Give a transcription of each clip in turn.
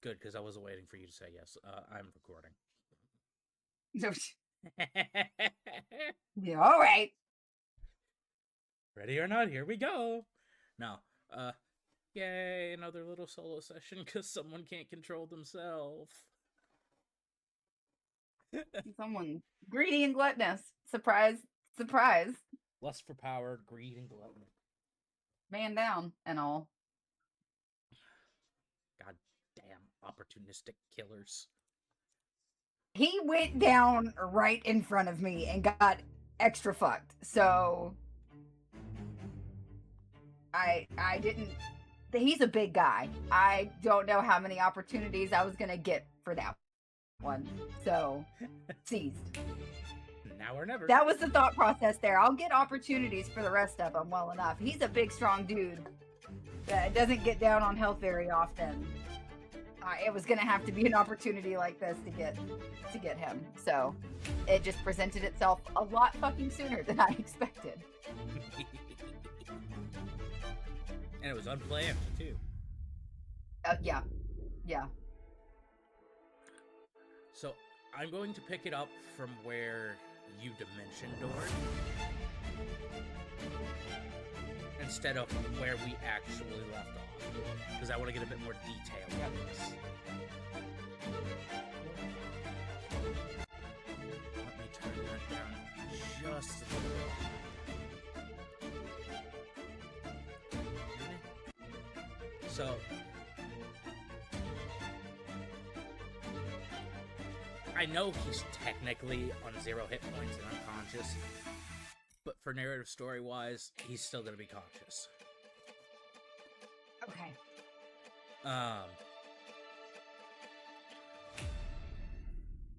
good, because I wasn't waiting for you to say yes. I'm recording. Yeah, all right. Ready or not, here we go. Now, yay, another little solo session, because someone can't control themselves. Someone greedy and gluttonous. Surprise, surprise. Lust for power, greed, and gluttony. Man down and all. God damn, opportunistic killers. He went down right in front of me and got extra fucked. So I didn't. He's a big guy. I don't know how many opportunities I was gonna get for that one. So seized. Now or never. That was the thought process there. I'll get opportunities for the rest of them well enough. He's a big, strong dude that doesn't get down on health very often. It was going to have to be an opportunity like this to get him. So it just presented itself a lot fucking sooner than I expected. And it was unplanned, too. Yeah. So I'm going to pick it up from where you dimension doored, instead of where we actually left off, because I want to get a bit more detail on this. Let me turn that down just a little bit. So I know he's technically on 0 hit points and unconscious, but for narrative story-wise, he's still going to be conscious. Okay.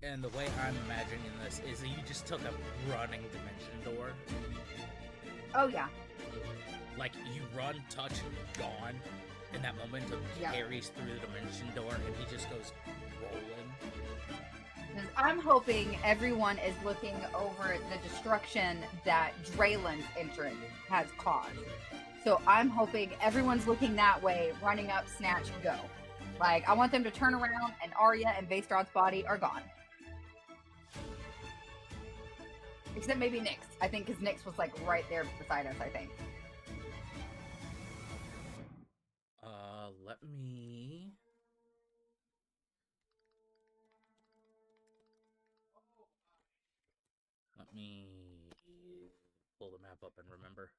And the way I'm imagining this is that you just took a running dimension door. Oh, yeah. Like, you run, touch, gone, and that momentum carries through the dimension door, and he just goes rolling. I'm hoping everyone is looking over the destruction that Draylen's entrance has caused. So I'm hoping everyone's looking that way, running up, snatch, go. Like, I want them to turn around, and Aria and Vaestrod's body are gone. Except maybe Nyx. I think because Nyx was, like, right there beside us, I think. Let me pull the map up and remember.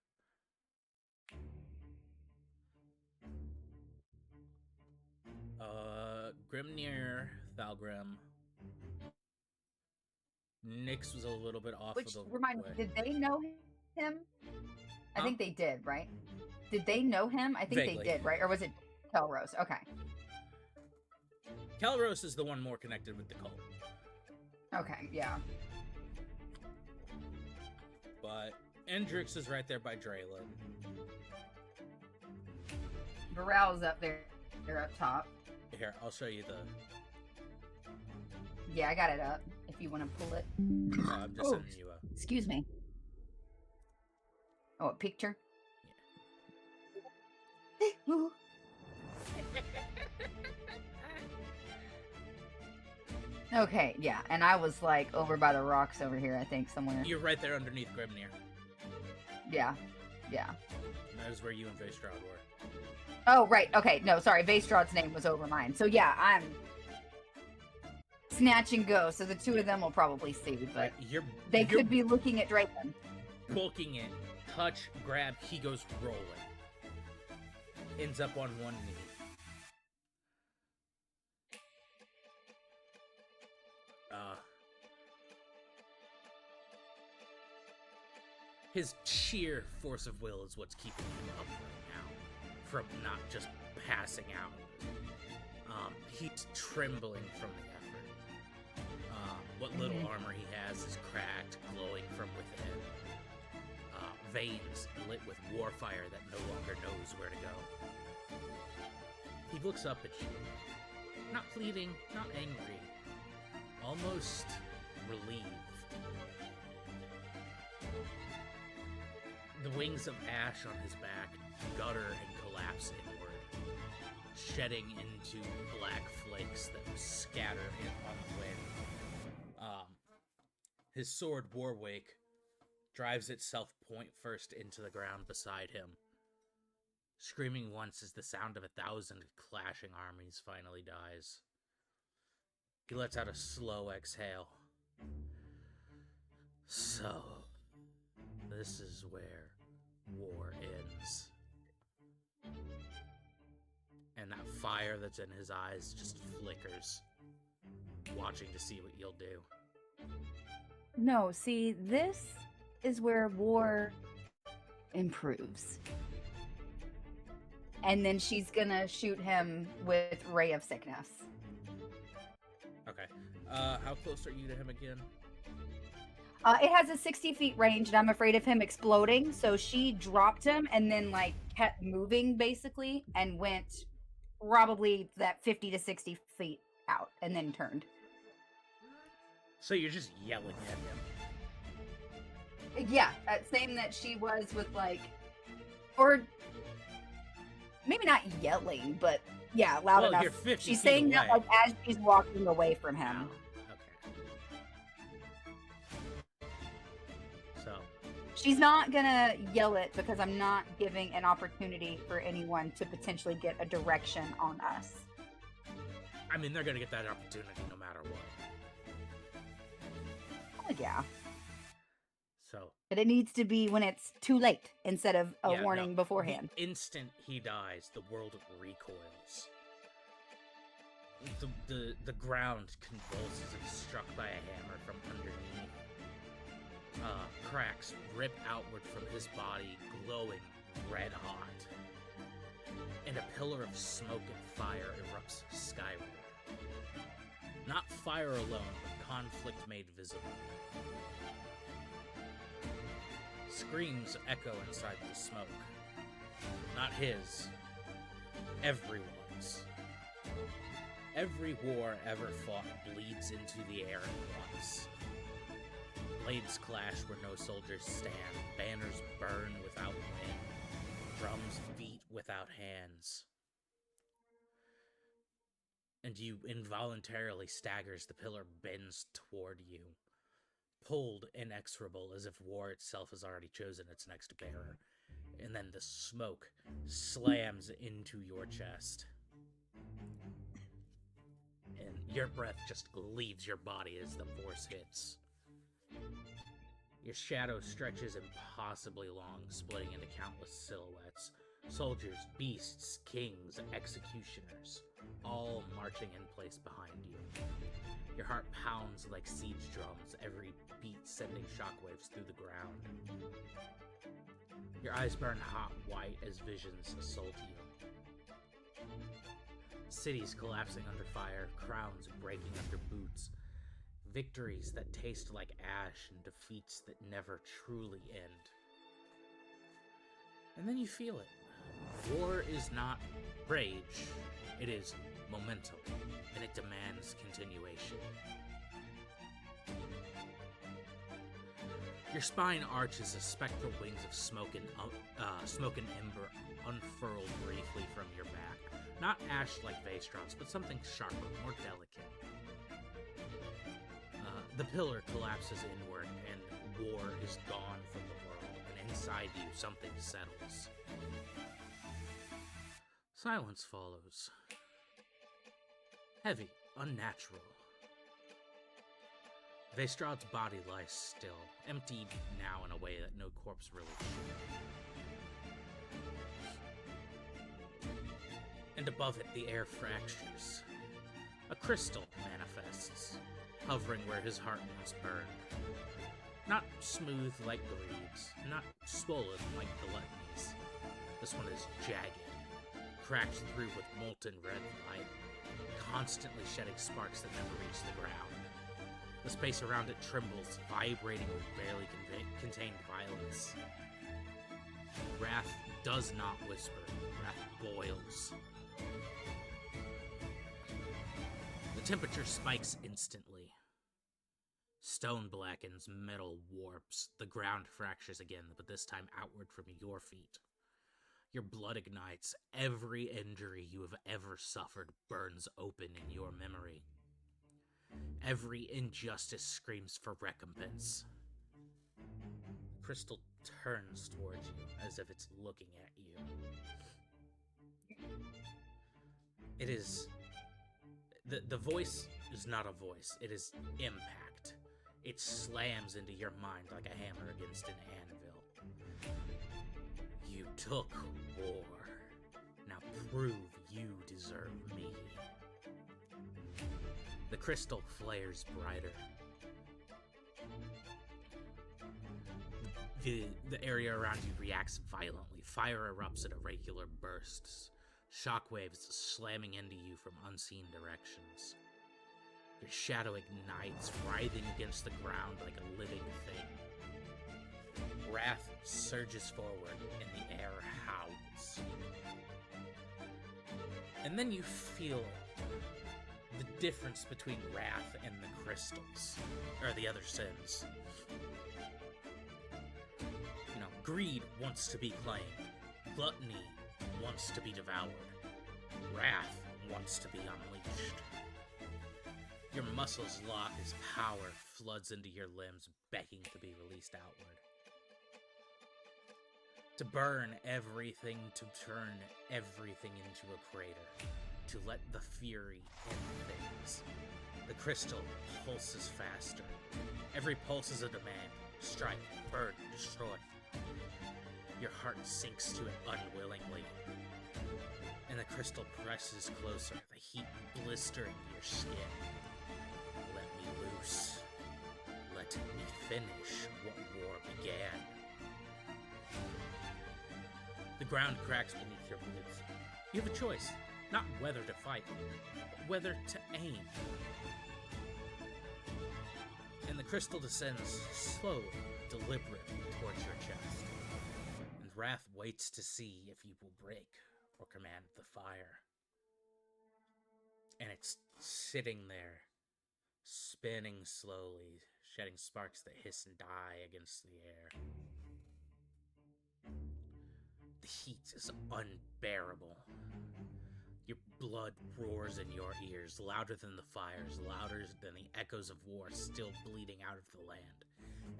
Grimnir, Thalgrim. Nyx was a little bit off of the remind me, did they know him? I think they did, right? Did they know him? I think Vaguely. they did, right? Or was it Kelros? Okay. Kelros is the one more connected with the cult. Okay, yeah. But Endrix is right there by Draylen. Varel's up there. They're up top. Here, I'll show you the... Yeah, I got it up, if you want to pull it. I'm just sending you a... Excuse me. Oh, a picture? Yeah. Okay, yeah, and I was, like, over by the rocks over here, I think, somewhere. You're right there underneath Grimnir. Yeah. That is where you and Vaestrod were. Oh, right, okay, no, sorry, Vaestrod's name was over mine. So, yeah, I'm... Snatch and go, so the two of them will probably see, but they could be looking at Draylen. Booking it, touch, grab, he goes rolling. Ends up on one knee. His sheer force of will is what's keeping him up right now, from not just passing out. He's trembling from the effort. What little armor he has is cracked, glowing from within. Veins lit with warfire that no longer knows where to go. He looks up at you, not pleading, not angry, almost relieved. The wings of ash on his back gutter and collapse inward, shedding into black flakes that scatter on the wind. His sword, Warwake, drives itself point first into the ground beside him. Screaming once as the sound of 1,000 clashing armies finally dies. He lets out a slow exhale. So, this is where war ends. And that fire that's in his eyes just flickers, watching to see what you'll do. No, see, this is where war improves. And then she's gonna shoot him with Ray of Sickness. Okay. How close are you to him again? It has a 60 feet range, and I'm afraid of him exploding. So she dropped him and then, like, kept moving, basically, and went probably that 50 to 60 feet out, and then turned. So you're just yelling at him? Yeah, same that she was with, like, or maybe not yelling, but yeah, loud enough. You're 50 she's feet saying away. that, like, as she's walking away from him. Okay. So she's not gonna yell it because I'm not giving an opportunity for anyone to potentially get a direction on us. I mean, they're gonna get that opportunity no matter what. Oh, yeah. So, but it needs to be when it's too late instead of a warning beforehand. The instant he dies, the world recoils. The ground convulses if struck by a hammer from underneath. Cracks rip outward from his body, glowing red hot. And a pillar of smoke and fire erupts skyward. Not fire alone, but conflict made visible. Screams echo inside the smoke. Not his. Everyone's. Every war ever fought bleeds into the air at once. Blades clash where no soldiers stand. Banners burn without wind. Drums beat without hands. And you involuntarily stagger as the pillar bends toward you. Pulled inexorable as if war itself has already chosen its next bearer. And then the smoke slams into your chest. And your breath just leaves your body as the force hits. Your shadow stretches impossibly long, splitting into countless silhouettes. Soldiers, beasts, kings, executioners, all marching in place behind you. Your heart pounds like siege drums, every beat sending shockwaves through the ground. Your eyes burn hot white as visions assault you. Cities collapsing under fire, crowns breaking under boots. Victories that taste like ash and defeats that never truly end. And then you feel it. War is not rage, it is momentum, and it demands continuation. Your spine arches as spectral wings of smoke and ember unfurl briefly from your back. Not ash like Vaestron's, but something sharper, more delicate. The pillar collapses inward, and war is gone from the world, and inside you something settles. Silence follows. Heavy, unnatural. Vaestrad's body lies still, emptied now in a way that no corpse really should. And above it, the air fractures. A crystal manifests, hovering where his heart once burned. Not smooth like greed's, not swollen like gluttony's. This one is jagged, cracked through with molten red light, constantly shedding sparks that never reach the ground. The space around it trembles, vibrating with barely contained violence. Wrath does not whisper, wrath boils. The temperature spikes instantly. Stone blackens, metal warps, the ground fractures again, but this time outward from your feet. Your blood ignites. Every injury you have ever suffered burns open in your memory. Every injustice screams for recompense. Crystal turns towards you as if it's looking at you. It is... The voice is not a voice. It is impact. It slams into your mind like a hammer against an anvil. You took war. Now prove you deserve me. The crystal flares brighter. The area around you reacts violently. Fire erupts at irregular bursts. Shockwaves slamming into you from unseen directions. Your shadow ignites, writhing against the ground like a living thing. Wrath surges forward, and the air howls. And then you feel the difference between wrath and the crystals, or the other sins. You know, greed wants to be claimed. Gluttony wants to be devoured. Wrath wants to be unleashed. Your muscles lock as power floods into your limbs, begging to be released outward. To burn everything, to turn everything into a crater. To let the fury end things. The crystal pulses faster. Every pulse is a demand. Strike, burn, destroy. Your heart sinks to it unwillingly. And the crystal presses closer, the heat blistering your skin. Let me loose. Let me finish what war began. The ground cracks beneath your boots. You have a choice, not whether to fight, but whether to aim. And the crystal descends slowly, deliberately towards your chest. And Wrath waits to see if you will break or command the fire. And it's sitting there, spinning slowly, shedding sparks that hiss and die against the air. The heat is unbearable. Your blood roars in your ears, louder than the fires, louder than the echoes of war still bleeding out of the land.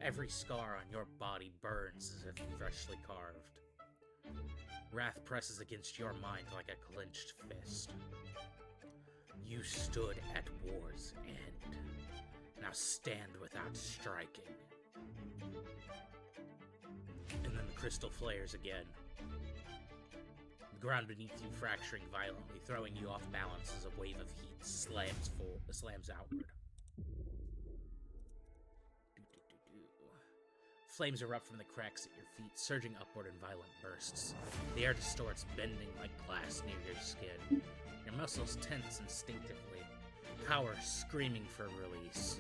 Every scar on your body burns as if freshly carved. Wrath presses against your mind like a clenched fist. You stood at war's end. Now stand without striking. And then the crystal flares again. The ground beneath you fracturing violently, throwing you off balance as a wave of heat slams outward. Flames erupt from the cracks at your feet, surging upward in violent bursts. The air distorts, bending like glass near your skin. Your muscles tense instinctively, power screaming for release.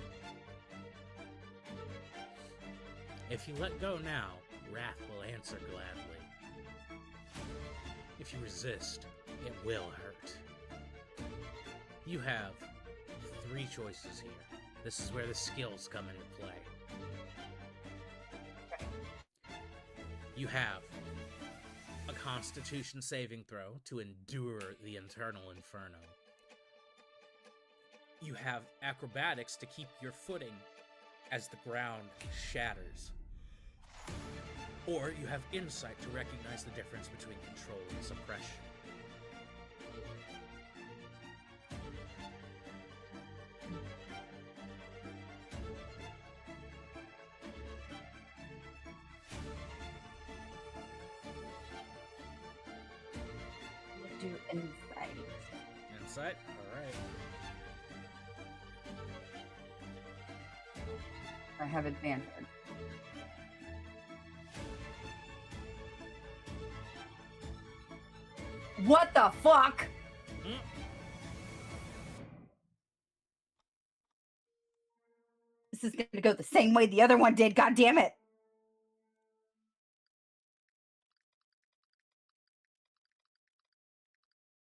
If you let go now, Wrath will answer gladly. If you resist, it will hurt. You have 3 choices here. This is where the skills come into play. You have a Constitution saving throw to endure the internal inferno. You have acrobatics to keep your footing as the ground shatters. Or you have insight to recognize the difference between control and suppression. Do insight. Insight? Alright. I have advantage. What the fuck? This is gonna go the same way the other one did, god damn it.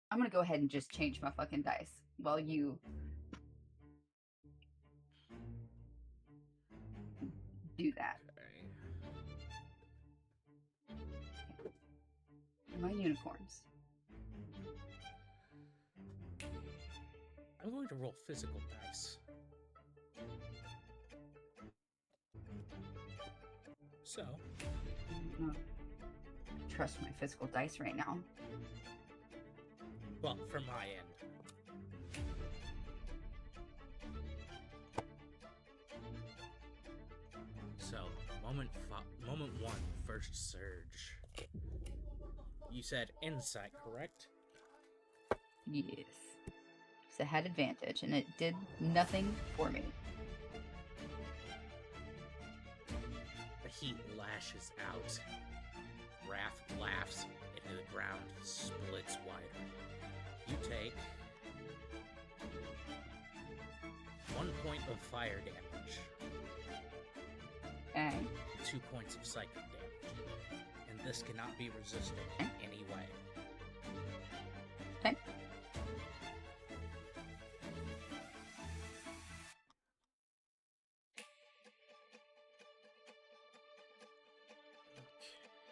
I'm gonna go ahead and just change my fucking dice while you do that. My unicorns. I'm going to roll physical dice. So, I don't trust my physical dice right now. well, from my end. So, moment one, first surge. You said insight, correct? Yes. So I had advantage, and it did nothing for me. The heat lashes out. Wrath laughs into the ground, splits wider. You take 1 point of fire damage, Okay. 2 points of psychic damage, and this cannot be resisted in any way. Okay.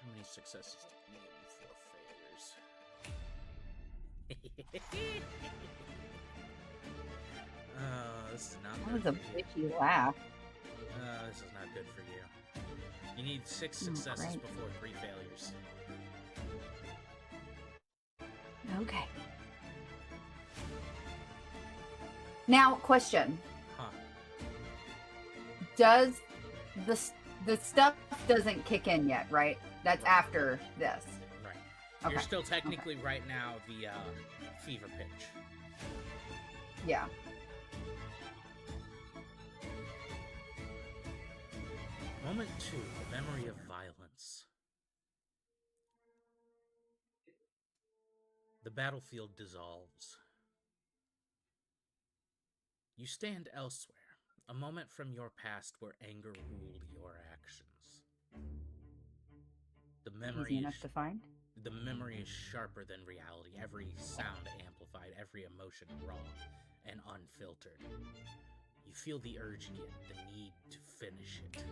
How many successes did you need before failures? Oh, this is not That good was a for you. bitchy laugh. This is not good for you. You need 6 successes great. before 3 failures. Okay. Now, question. Huh. Does the stuff doesn't kick in yet, right? That's after this. Right. Okay. You're still technically right now the fever pitch. Yeah. Moment 2, the memory of violence. The battlefield dissolves. You stand elsewhere, a moment from your past where anger ruled your actions. The memory Easy enough to find. The memory is sharper than reality, every sound amplified, every emotion raw and unfiltered. You feel the urge again, the need to finish it.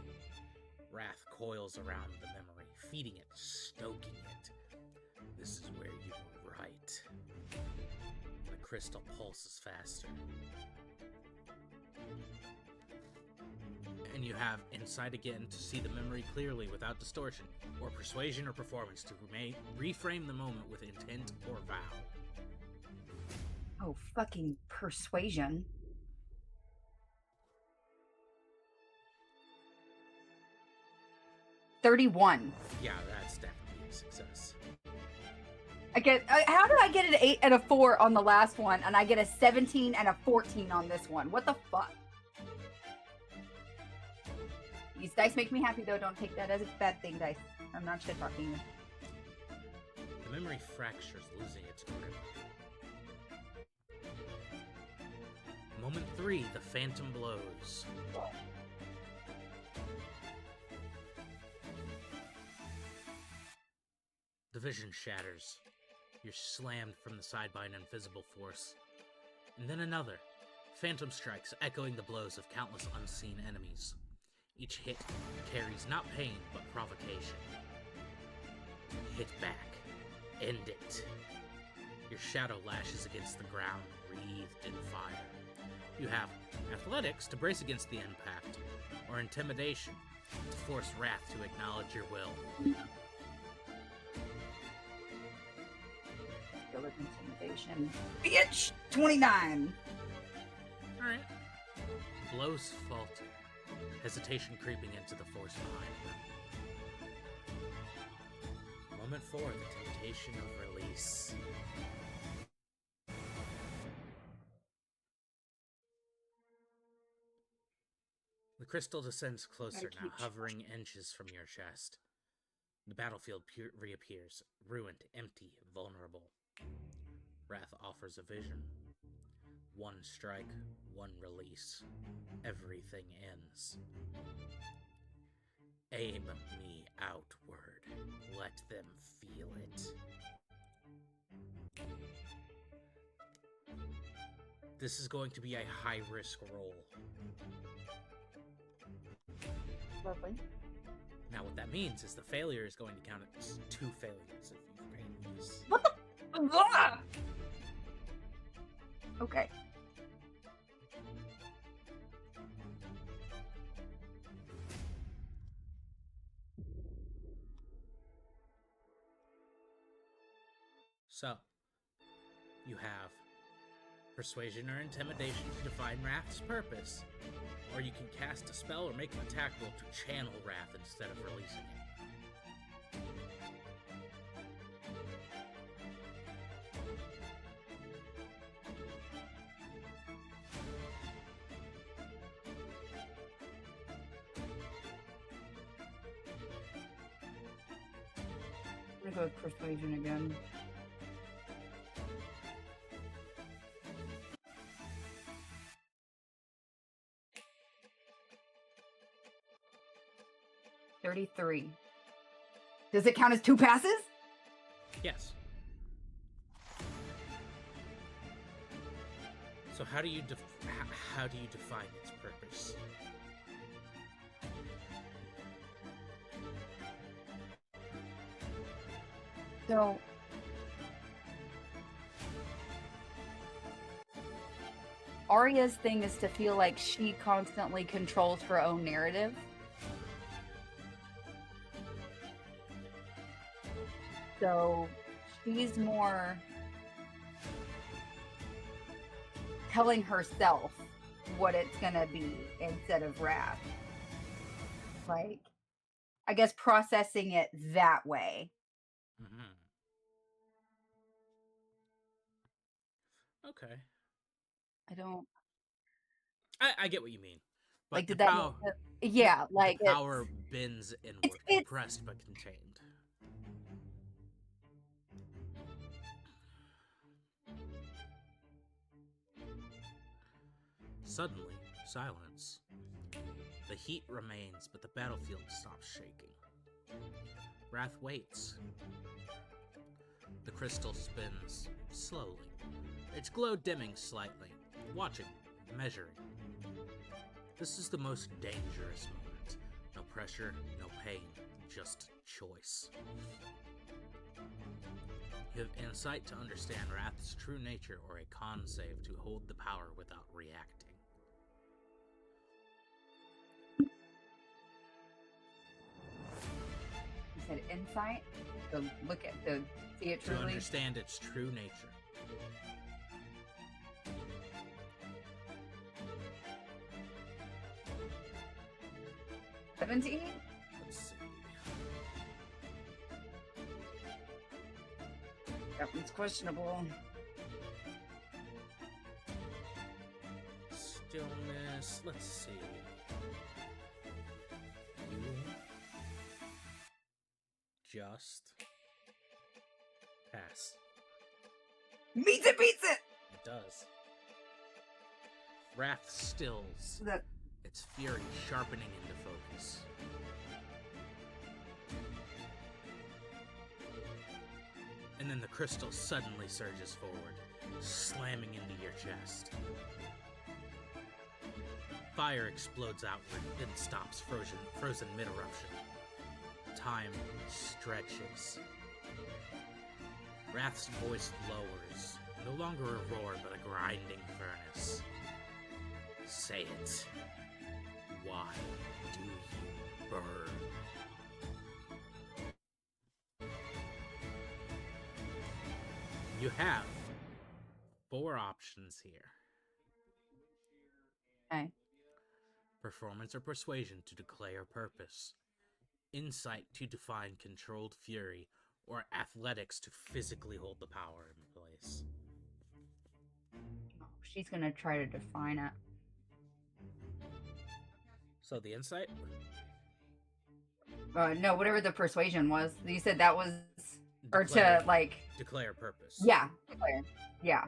Wrath coils around the memory, feeding it, stoking it. This is where you were right. The crystal pulses faster. And you have insight again to see the memory clearly without distortion, or persuasion or performance to reframe the moment with intent or vow. Oh, fucking persuasion. $31. Yeah, that's definitely a success. I get. How did I get an 8 and a 4 on the last one, and I get a 17 and a 14 on this one? What the fuck? These dice make me happy, though. Don't take that as a bad thing, dice. I'm not shit talking you. The memory fractures, losing its grip. Moment 3, the phantom blows. The vision shatters. You're slammed from the side by an invisible force. And then another. Phantom strikes, echoing the blows of countless unseen enemies. Each hit carries not pain, but provocation. Hit back. End it. Your shadow lashes against the ground, wreathed in fire. You have athletics to brace against the impact, or intimidation to force Wrath to acknowledge your will. Go with intimidation. Bitch! 29. Alright. Blows falter. Hesitation creeping into the force behind them. Moment 4, the temptation of release. The crystal descends closer now, hovering inches from your chest. The battlefield reappears, ruined, empty, vulnerable. Wrath offers a vision. One strike, one release. Everything ends. Aim me outward. Let them feel it. This is going to be a high-risk roll. Lovely. Now what that means is the failure is going to count as 2 failures if you fail. eyes. What the? Ugh! Okay. So, you have persuasion or intimidation to define Wrath's purpose, or you can cast a spell or make an attack roll to channel Wrath instead of releasing it. I'm gonna go with persuasion again. $33. Does it count as 2 passes? Yes. So how do you define its purpose? So Aria's thing is to feel like she constantly controls her own narrative. So she's more telling herself what it's gonna be instead of Wrath. Like, I guess processing it that way. Mm-hmm. Okay. I get what you mean. But Like, the did that power, yeah, like the power bends inward, it's compressed but contained. Suddenly, silence. The heat remains, but the battlefield stops shaking. Wrath waits. The crystal spins slowly, its glow dimming slightly, watching, measuring. This is the most dangerous moment. No pressure, no pain, just choice. You have insight to understand Wrath's true nature or a con save to hold the power without reacting. You said insight? To look at, to see it To truly? understand its true nature. $17? Let's see. That one's questionable. Stillness. Let's see. You just pass. Meets it, beats it! It does. Wrath stills, That its fury sharpening into focus. And then the crystal suddenly surges forward, slamming into your chest. Fire explodes outward, then stops frozen mid-eruption. Time stretches. Wrath's voice lowers, no longer a roar, but a grinding furnace. Say it. Why do you burn? You have 4 options here. okay. Performance or persuasion to declare purpose. Insight to define controlled fury. Or athletics to physically hold the power in place. Oh, she's gonna try to define it. So the insight? No, whatever the persuasion was. You said that was, or Declare- to like, Declare purpose. yeah, declare. Yeah.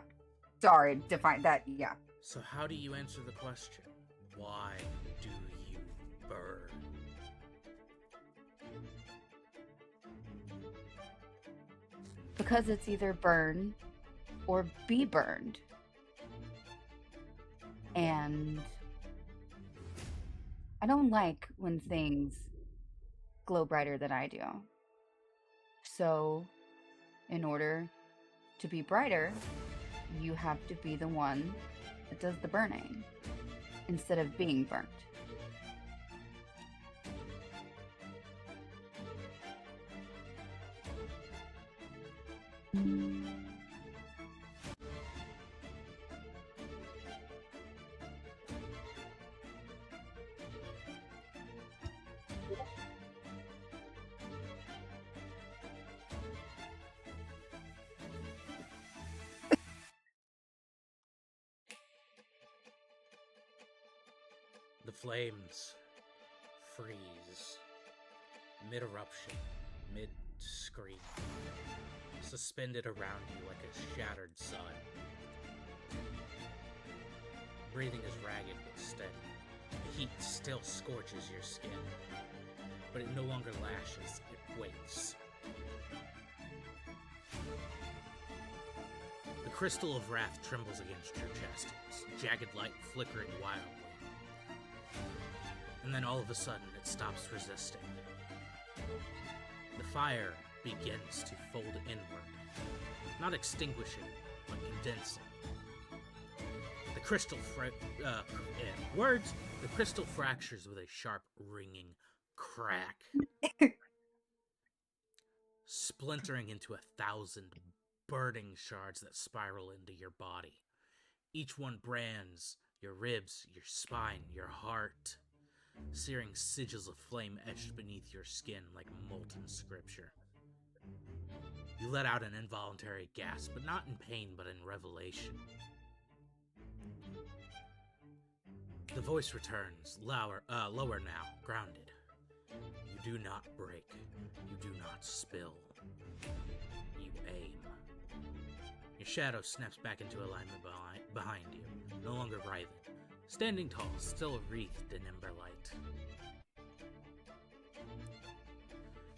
Sorry, define that. Yeah. So how do you answer the question? Why do you burn? Because it's either burn or be burned. And I don't like when things glow brighter than I do. So In order to be brighter, you have to be the one that does the burning instead of being burnt. The flames freeze mid-eruption, mid-scream, suspended around you like a shattered sun. Breathing is ragged but steady. The heat still scorches your skin, but it no longer lashes, it waits. The crystal of wrath trembles against your chest, its jagged light flickering wildly. And then all of a sudden, it stops resisting. The fire begins to fold inward, not extinguishing, but condensing. The crystal the crystal fractures with a sharp, ringing crack, splintering into 1,000 burning shards that spiral into your body. Each one brands your ribs, your spine, your heart, searing sigils of flame etched beneath your skin like molten scripture. You let out an involuntary gasp, but not in pain, but in revelation. The voice returns, lower now, grounded. You do not break. You do not spill. You aim. Your shadow snaps back into alignment behind you, no longer writhing. Standing tall, still wreathed in ember light.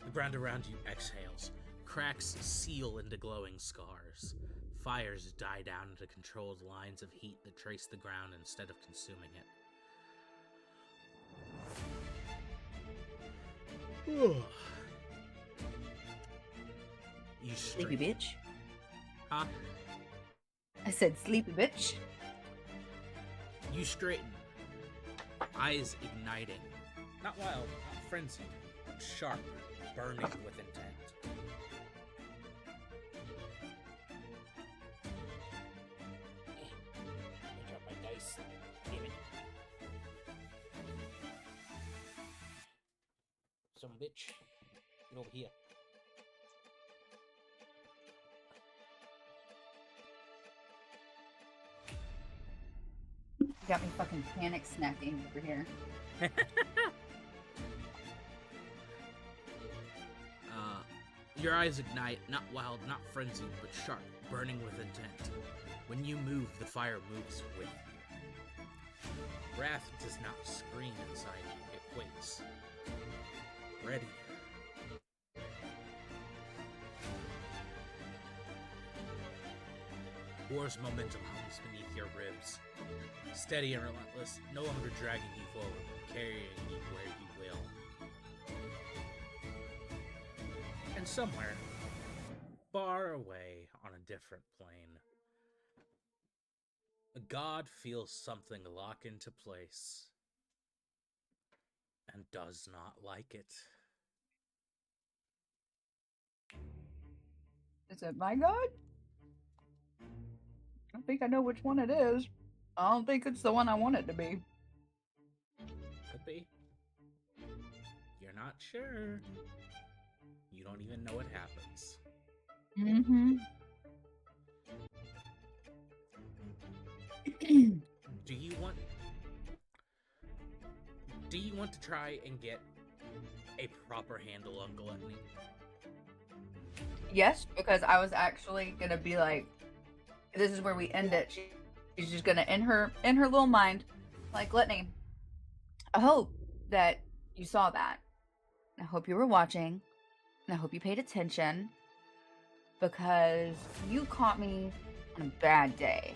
The ground around you exhales. Cracks seal into glowing scars. Fires die down into controlled lines of heat that trace the ground instead of consuming it. You Sleepy bitch. Huh? I said sleepy bitch. You straighten, eyes igniting. Not wild, not frenzied, but sharp, burning with intent. I drop my dice. Damn it. Some bitch. Get over here. You got me fucking panic snacking over here. Your eyes ignite, not wild, not frenzied, but sharp, burning with intent. When you move, the fire moves with you. Wrath does not scream inside you, it waits. Ready. War's momentum hums beneath your ribs. Steady and relentless, no longer dragging you forward, carrying you where you will. And somewhere, far away on a different plane, a god feels something lock into place and does not like it. Is it my god? I think I know which one it is. I don't think it's the one I want it to be. Could be. You're not sure. You don't even know what happens. Mm-hmm. Do you want to try and get a proper handle on gluttony? Yes, because I was actually gonna be like, this is where we end it. She's just gonna in her little mind, like, gluttony. I hope that you saw that. I hope you were watching. And I hope you paid attention, because you caught me on a bad day.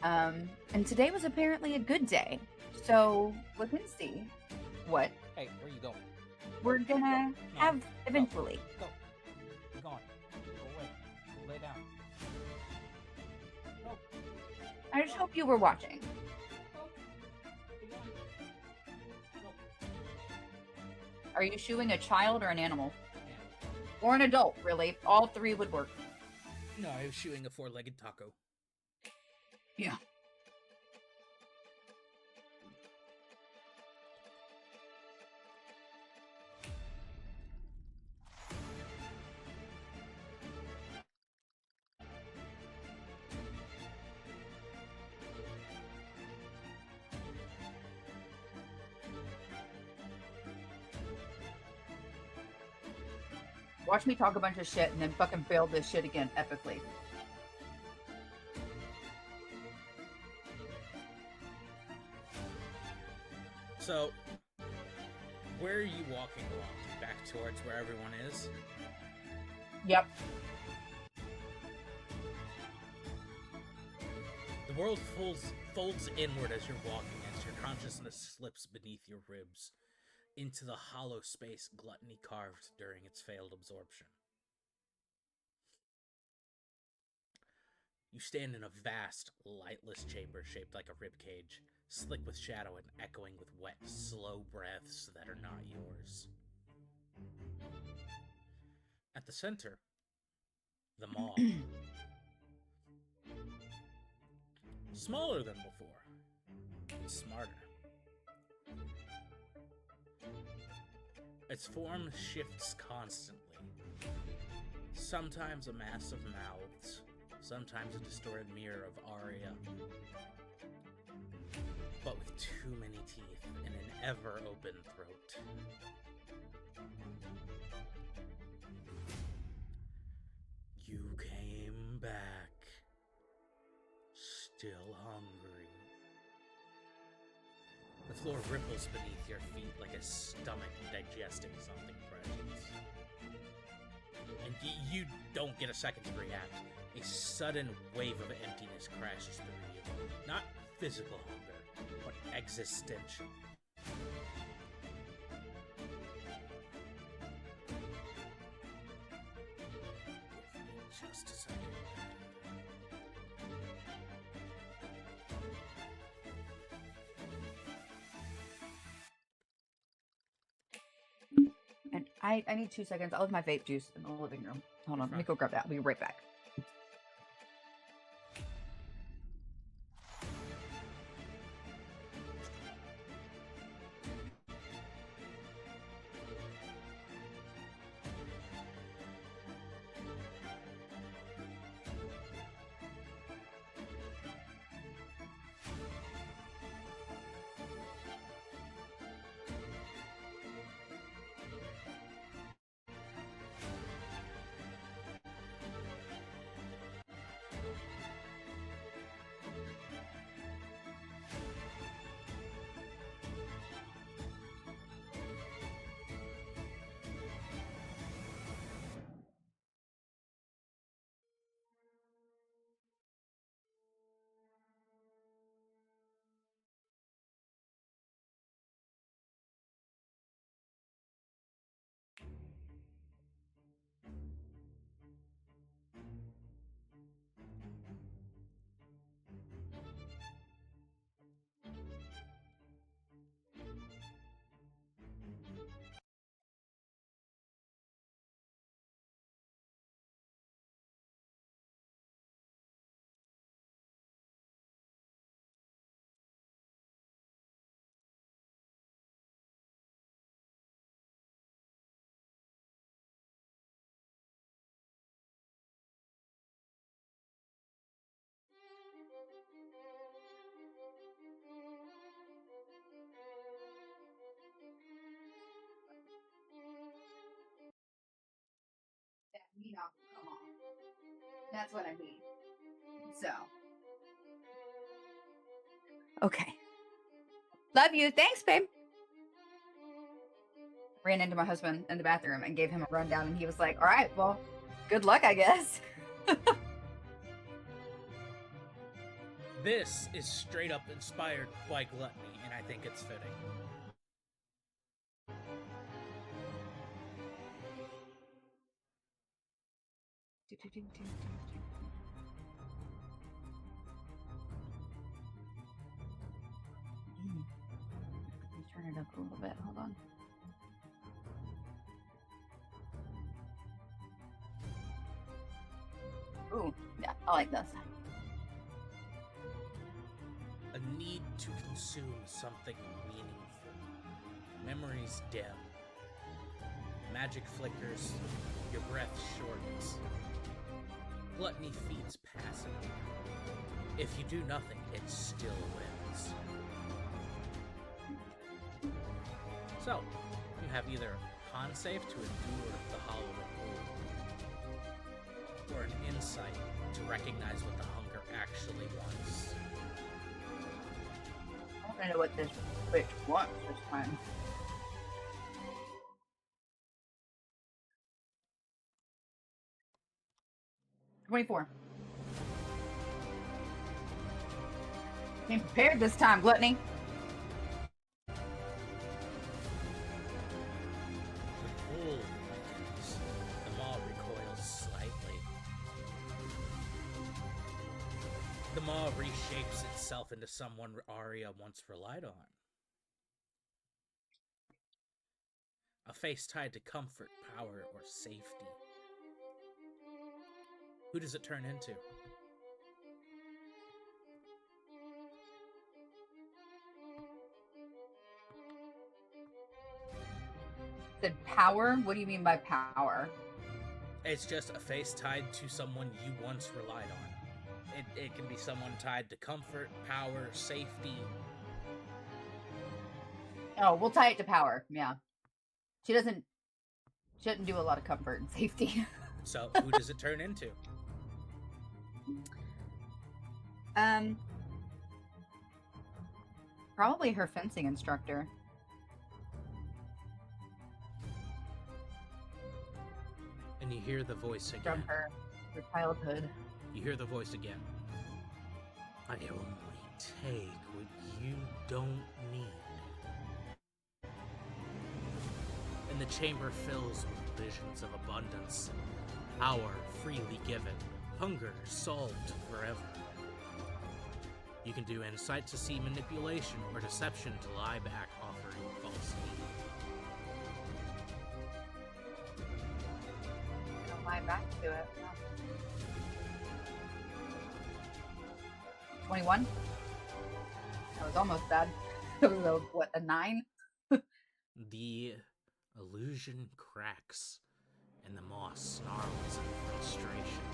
And today was apparently a good day. So we can see what Hey, where are you going? we're gonna have eventually. Go. You're gone. Go away. lay down. No. I just hope you were watching. No. Lay down. No. Are you shooing a child or an animal? Animal. Or an adult, really? All three would work. No, I was shooting a four-legged taco. Yeah. Watch me talk a bunch of shit and then fucking fail this shit again epically. So, where are you walking along? Back towards where everyone is? Yep. The world folds inward as you're walking, as your consciousness slips beneath your ribs into the hollow space gluttony carved during its failed absorption. You stand in a vast, lightless chamber shaped like a ribcage, slick with shadow and echoing with wet, slow breaths that are not yours. At the center, the maw. Smaller than before, and smarter. Its form shifts constantly. Sometimes a mass of mouths, sometimes a distorted mirror of Aria, but with too many teeth and an ever-open throat. You came back, still hungry. The floor ripples beneath your feet like a stomach digesting something precious. And you don't get a second to react. A sudden wave of emptiness crashes through you. Not physical hunger, but existential. Give me just a second. And I need 2 seconds. I'll leave my vape juice in the living room. Hold on, let me go grab that. I'll be right back. That meat off will come off. That's what I mean. So. Okay. Love you. Thanks, babe. Ran into my husband in the bathroom and gave him a rundown, and he was like, all right, well, good luck, I guess. This is straight up inspired by gluttony, and I think it's fitting. Let me turn it up a little bit. Hold on. Ooh, yeah, I like this. A need to consume something meaningful. Memories dim. Magic flickers. Your breath shortens. Gluttony feeds passively. If you do nothing, it still wins. So, you have either a con save to endure the hollow of or an insight to recognize what the hunger actually wants. I want to know what this witch wants this time. $24. Came prepared this time, Gluttony. The bull weakens. The maw recoils slightly. The maw reshapes itself into someone Aria once relied on. A face tied to comfort, power, or safety. Who does it turn into? Said power? What do you mean by power? It's just a face tied to someone you once relied on. It can be someone tied to comfort, power, safety. Oh, we'll tie it to power. Yeah. She doesn't do a lot of comfort and safety. So who does it turn into? Probably her fencing instructor. And you hear the voice again. From her childhood. You hear the voice again. I only take what you don't need. And the chamber fills with visions of abundance. Power freely given. Hunger solved forever. You can do insight to see manipulation or deception to lie back, offering false need. I'll lie back to it. 21? That was almost bad. It was a 9? The illusion cracks, and the moss snarls in frustration.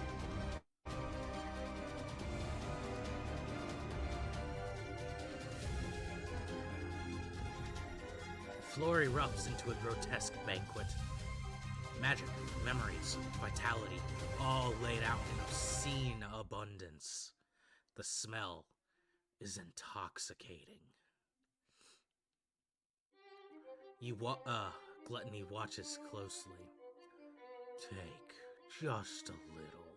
The floor erupts into a grotesque banquet. Magic, memories, vitality, all laid out in obscene abundance. The smell is intoxicating. Gluttony watches closely. Take just a little.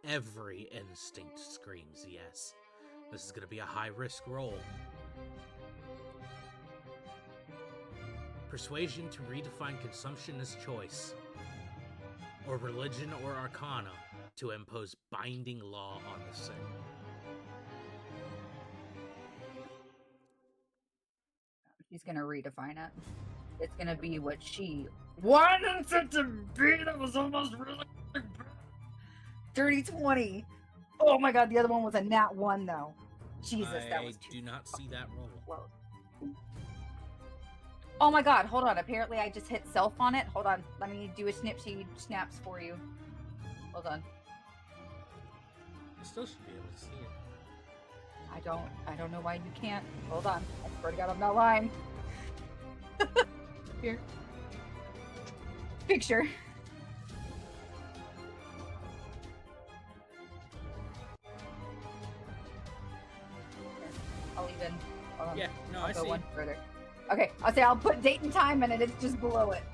Every instinct screams yes. This is gonna be a high-risk roll. Persuasion to redefine consumption as choice. Or religion or arcana to impose binding law on the sick. She's gonna redefine it. It's gonna be what she wanted it to be. That was almost really bad. Dirty 20. Oh my god, the other one was a nat 1 though. Jesus, that was I do not see that roll. Close. Oh my god, hold on. Apparently I just hit self on it. Hold on. Let me do a snipsy snaps for you. Hold on. I still should be able to see it. I don't know why you can't. Hold on. I swear to god I'm not lying. Here. Picture. I'll even. Yeah, no, I'll I go see. one further. Okay, I'll say I'll put date and time in it. It's just below it.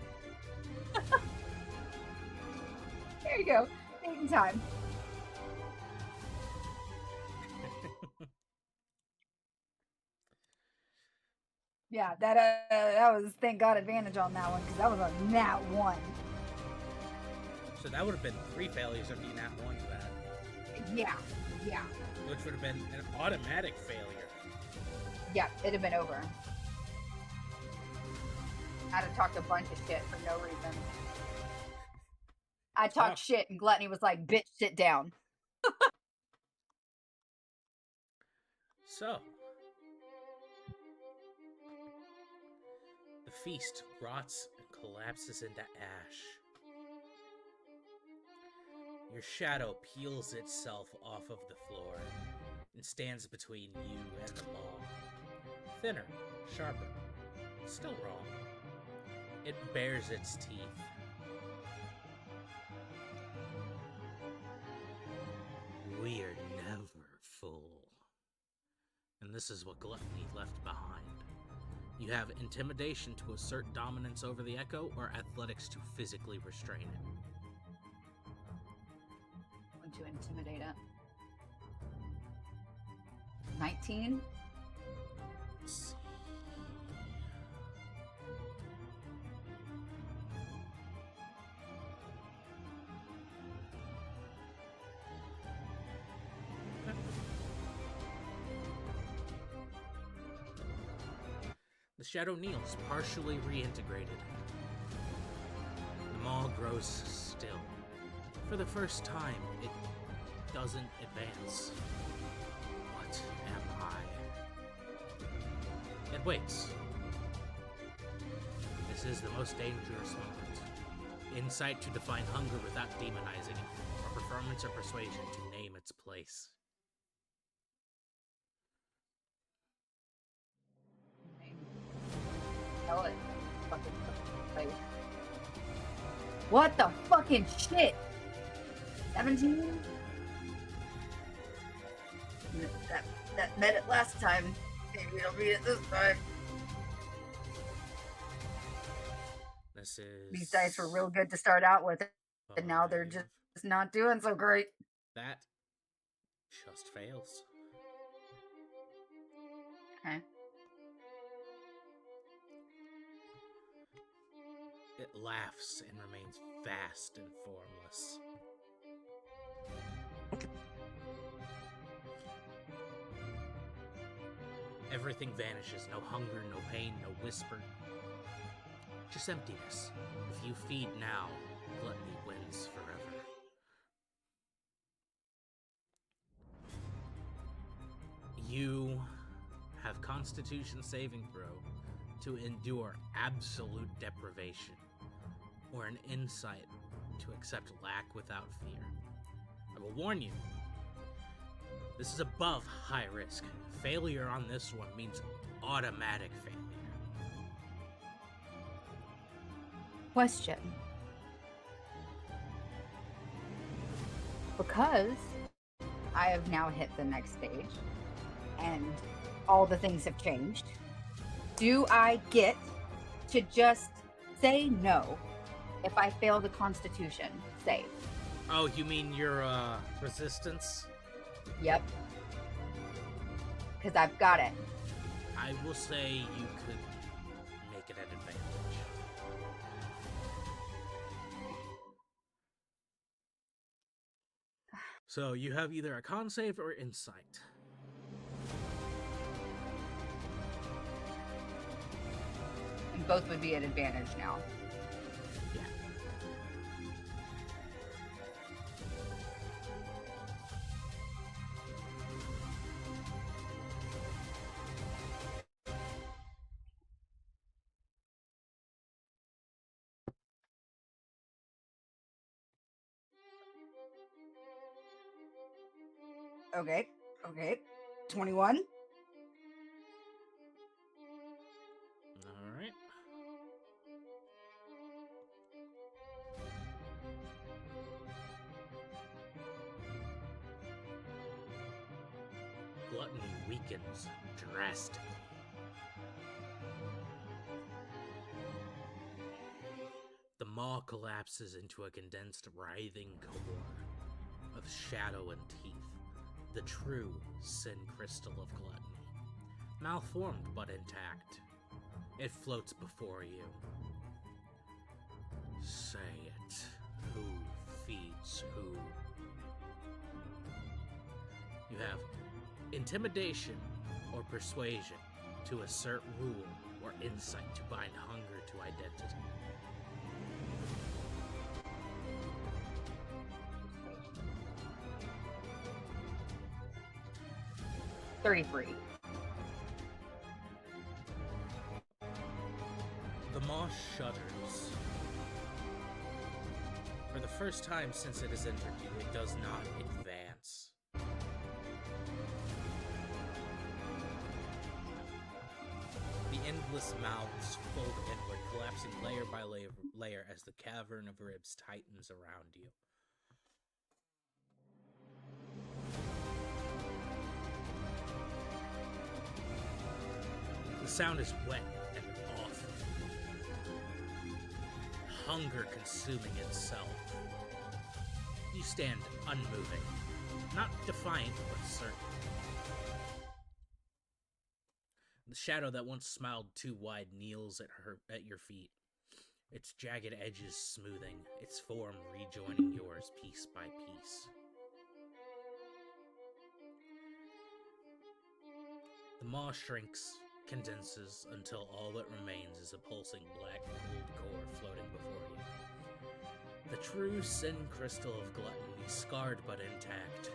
There you go. Date and time. Yeah, that was thank God advantage on that one because that was a nat 1. So that would have been 3 failures if you nat 1 to that. Yeah. Which would have been an automatic failure. Yeah, it'd have been over. I'd have talked a bunch of shit for no reason. I talked shit and Gluttony was like, bitch, sit down. So, the feast rots and collapses into ash. Your shadow peels itself off of the floor and stands between you and the maw. Thinner, sharper, still wrong. It bares its teeth. We're never full. And this is what Gluttony left behind. You have intimidation to assert dominance over the echo, or athletics to physically restrain it. I'm going to intimidate it. 19? Let's see. The shadow kneels, partially reintegrated. The maw grows still. For the first time, it doesn't advance. What am I? It waits. This is the most dangerous moment. Insight to define hunger without demonizing it, or performance or persuasion to name its place. What the fucking shit? 17? That met it last time. Maybe it'll beat it this time. This is... These dice were real good to start out with, and now they're just not doing so great. That just fails. Okay. It laughs and remains vast and formless. Everything vanishes. No hunger, no pain, no whisper. Just emptiness. If you feed now, Gluttony wins forever. You have Constitution saving throw to endure absolute deprivation, or an insight to accept lack without fear. I will warn you, this is above high risk. Failure on this one means automatic failure. Question. Because I have now hit the next stage, and all the things have changed, do I get to just say no if I fail the Constitution save? Oh, you mean your resistance? Yep. Because I've got it. I will say you could make it an advantage. So you have either a con save or insight. And both would be an advantage now. Yeah. Okay. 21. Alright. Gluttony weakens drastically. The maw collapses into a condensed, writhing core of shadow and teeth, the true sin crystal of gluttony. Malformed but intact, it floats before you. Say it. Who feeds who you have intimidation or persuasion to assert rule or insight to bind hunger to identity. 33. The moss shudders. For the first time since it has entered you, it does not advance. The endless mouths fold inward, collapsing layer by layer as the cavern of ribs tightens around you. The sound is wet and awful. Hunger consuming itself. You stand unmoving, not defiant, but certain. The shadow that once smiled too wide kneels at your feet, its jagged edges smoothing, its form rejoining yours piece by piece. The maw shrinks, condenses, until all that remains is a pulsing black gold core floating before you. The true sin crystal of gluttony, scarred but intact.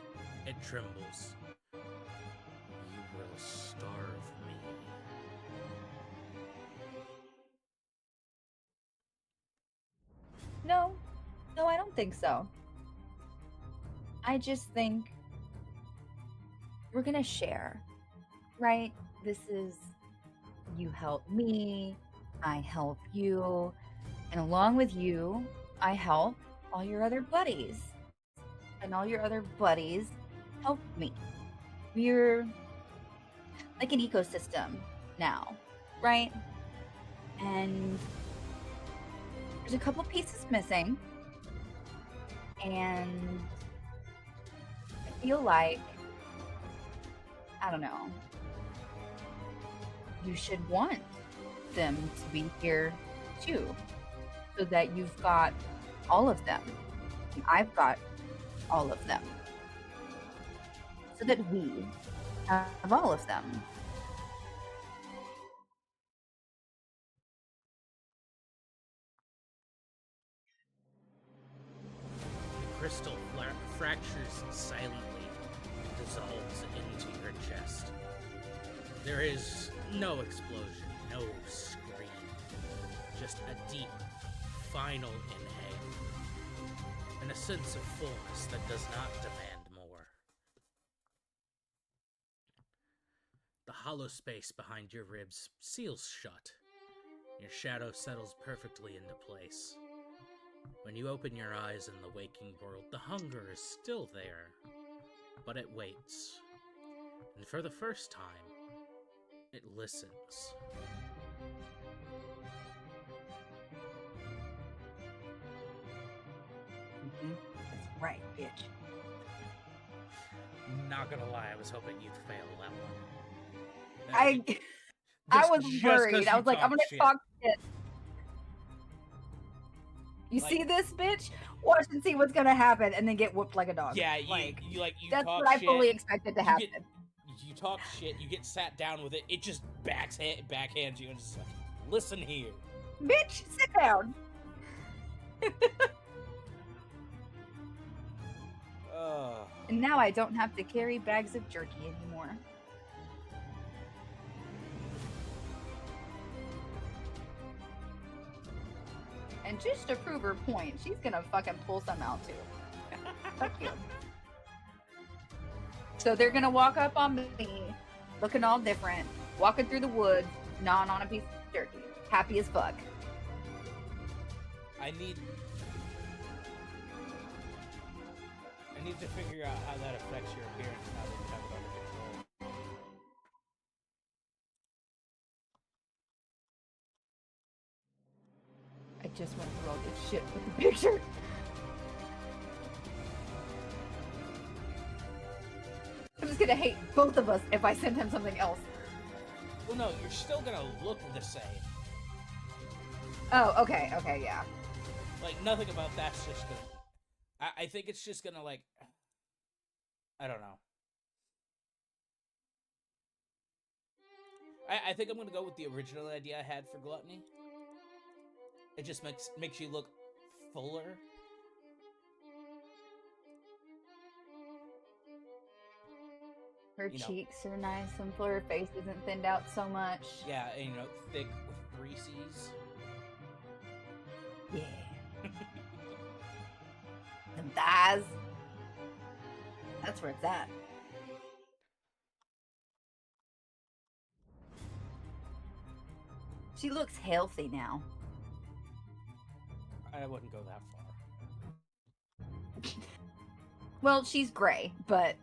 It trembles. You will starve me. No, I don't think so. I just think we're gonna share, right? This is, you help me, I help you, and along with you, I help all your other buddies. And all your other buddies help me. We're like an ecosystem now, right? And there's a couple pieces missing. And I feel like, I don't know, you should want them to be here too, so that you've got all of them. I've got all of them, so that we have all of them. The crystal fractures silently and dissolves into your chest. There is no explosion, no scream, just a deep, final inhale, and a sense of fullness that does not demand more. The hollow space behind your ribs seals shut. Your shadow settles perfectly into place. When you open your eyes in the waking world, the hunger is still there, but it waits. And for the first time, it listens. That's right, bitch. Not gonna lie, I was hoping you'd fail that one. I was worried. I was like, I'm gonna talk shit. You see this, bitch? Watch and see what's gonna happen, and then get whooped like a dog. Yeah, you that's talk what I shit, fully expected to happen. You talk shit, you get sat down with it, it just backhands you and just like, listen here. Bitch, sit down. And now I don't have to carry bags of jerky anymore. And just to prove her point, she's gonna fucking pull some out too. Fuck you. So they're gonna walk up on me, looking all different, walking through the woods, gnawing on a piece of jerky, happy as fuck. I need to figure out how that affects your appearance now that you have it under control. I just went through all this shit with the picture. I'm just gonna hate both of us if I send him something else. Well, no, you're still gonna look the same. Oh, okay, yeah. Like, nothing about that's just gonna... I think it's just gonna like, I don't know. I think I'm gonna go with the original idea I had for gluttony. It just makes you look fuller. Her You know, cheeks are nice and full. Her face isn't thinned out so much. yeah, and, you know, thick with 3 C's. Yeah. Them thighs. That's where it's at. She looks healthy now. I wouldn't go that far. Well, she's gray, but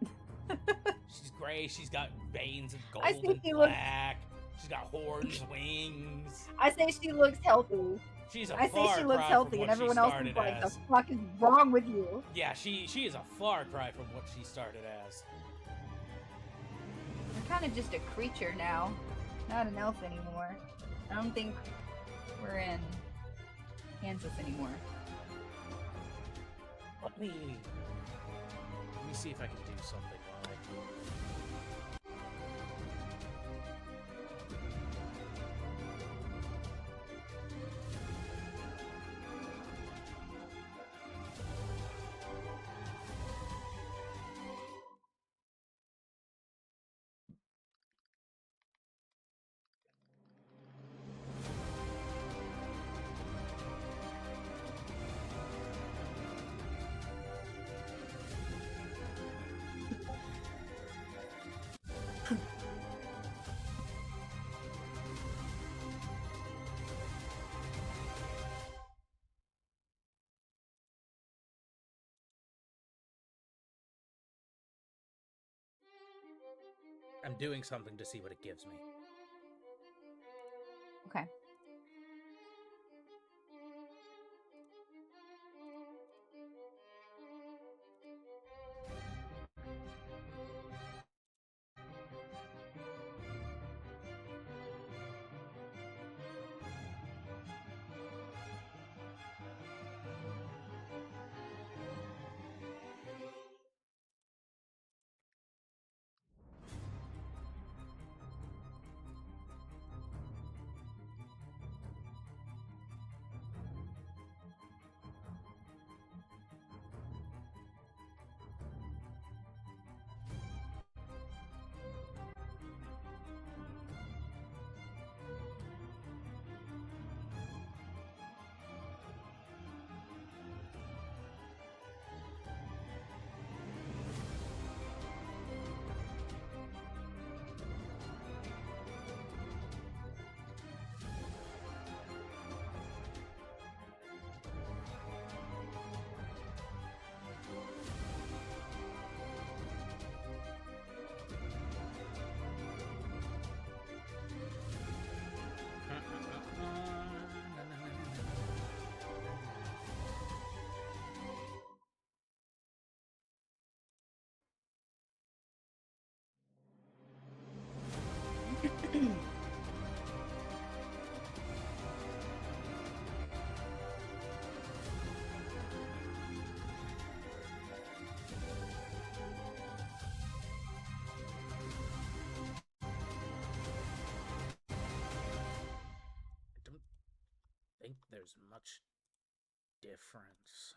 She's gray. She's got veins of gold I think and she looks- black. She's got horns, wings. I say she looks healthy. She's a I far say she looks cry healthy, from and what she everyone else started is like, as. "The fuck is wrong with you?" Yeah, she is a far cry from what she started as. We're kind of just a creature now, not an elf anymore. I don't think we're in Kansas anymore. Let me see if I can do something while I I'm doing something to see what it gives me. Okay. I don't think there's much difference.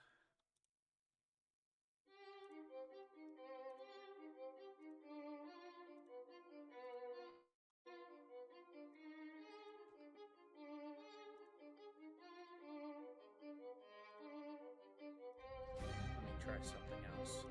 Let me try something else.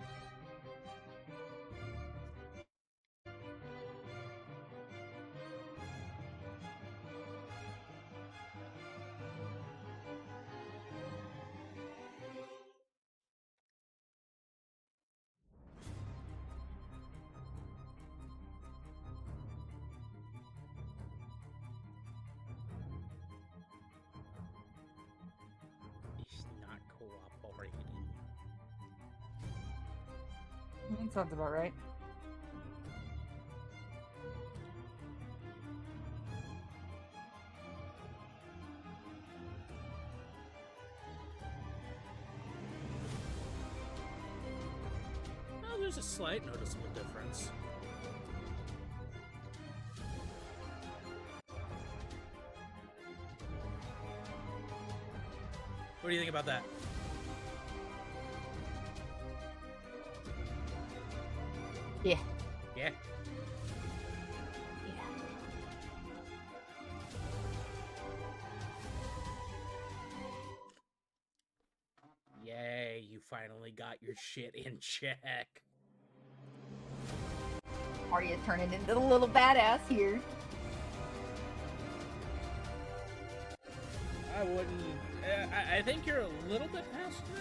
He's not cooperating. That sounds about right. There's a slight noticeable difference. What do you think about that? Yeah. Yeah? Yay, you finally got your shit in check. Arya turning into the little badass here. I wouldn't... I think you're a little bit past that.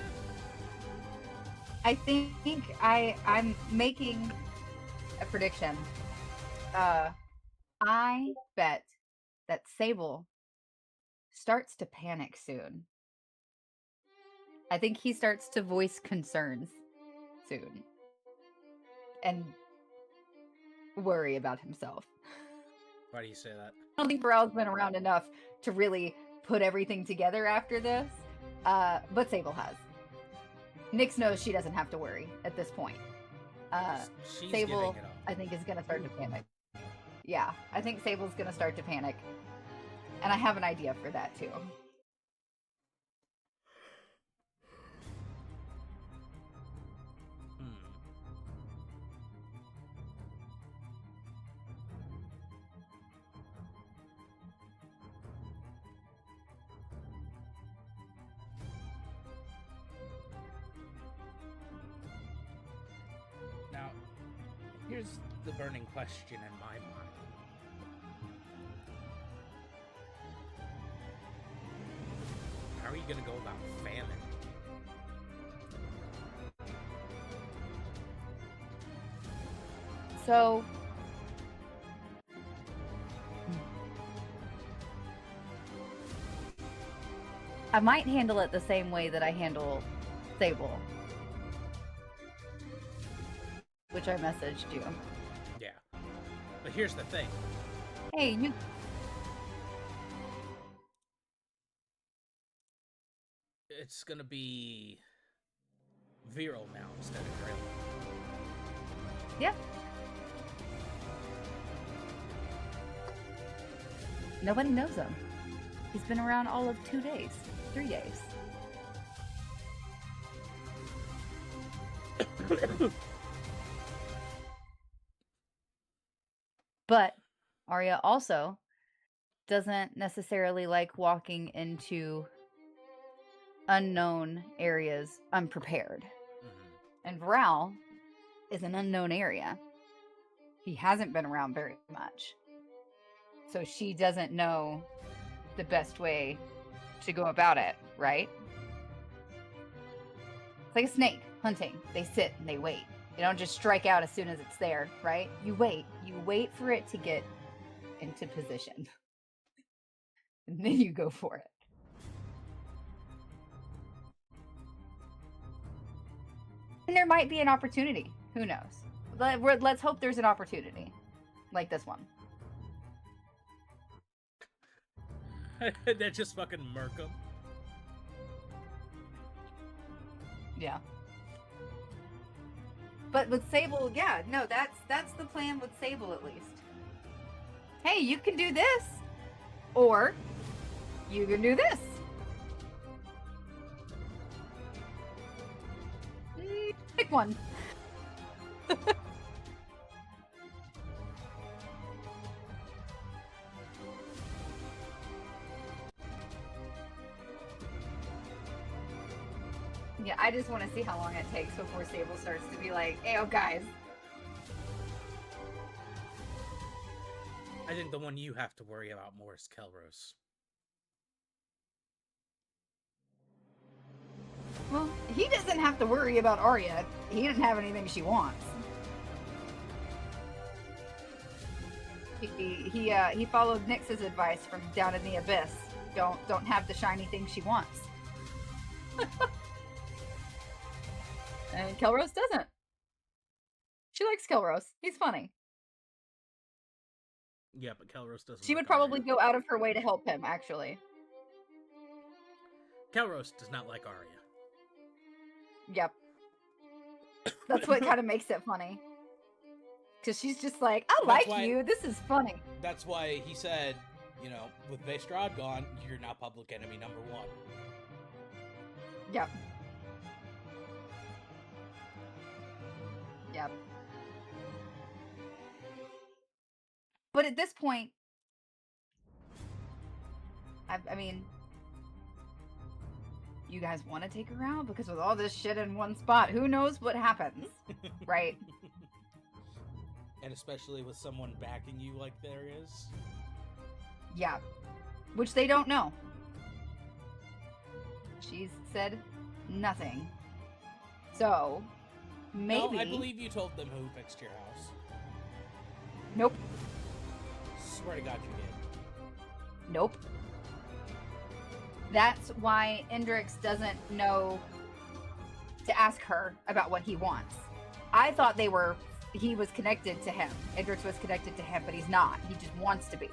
I think I'm making a prediction. I bet that Sable starts to panic soon. I think he starts to voice concerns soon. And worry about himself. Why do you say that? I don't think Burrell's been around enough to really put everything together after this. But Sable has. Nyx knows she doesn't have to worry at this point. She's Sable, giving it up. I think, is going to start to panic. Yeah, I think Sable's going to start to panic. And I have an idea for that, too. Now, here's the burning question in my mind. How are you going to go about famine? So, I might handle it the same way that I handle Sable, which I messaged you. Yeah. But here's the thing. Hey, you... It's going to be virile now instead of drill. Yeah. Nobody knows him. He's been around all of 2 days. 3 days. But Arya also doesn't necessarily like walking into unknown areas unprepared. Mm-hmm. And Varel is an unknown area. He hasn't been around very much. So she doesn't know the best way to go about it, right? It's like a snake hunting. They sit and they wait. You don't just strike out as soon as it's there, right? You wait. You wait for it to get into position. And then you go for it. And there might be an opportunity. Who knows? Let's hope there's an opportunity. Like this one. That just fucking murk him. Yeah. But with Sable, yeah, no, that's the plan with Sable at least. Hey, you can do this. Or you can do this. Pick one. Yeah, I just want to see how long it takes before Sable starts to be like, "Hey, oh guys." I think the one you have to worry about more is Kelros. Well, he doesn't have to worry about Arya. He doesn't have anything she wants. He followed Nyx's advice from down in the abyss. Don't have the shiny thing she wants. And Kelros doesn't. She likes Kelros. He's funny. Yeah, but Kelros doesn't. She like would probably Aria. go out of her way to help him, actually. Kelros does not like Aria. Yep. That's what kind of makes it funny. Because she's just like, I That's like why- you. This is funny. That's why he said, you know, with Vestrad gone, you're now public enemy number one. Yep. Yep. But at this point, I mean, you guys want to take her out? Because with all this shit in one spot, who knows what happens, right? And especially with someone backing you like there is. Yeah. Which they don't know. She's said nothing. So, maybe... No, I believe you told them who fixed your house. Nope. Swear to God you did. Nope. That's why Indrix doesn't know to ask her about what he wants. I thought he was connected to him. Indrix was connected to him, but he's not. He just wants to be.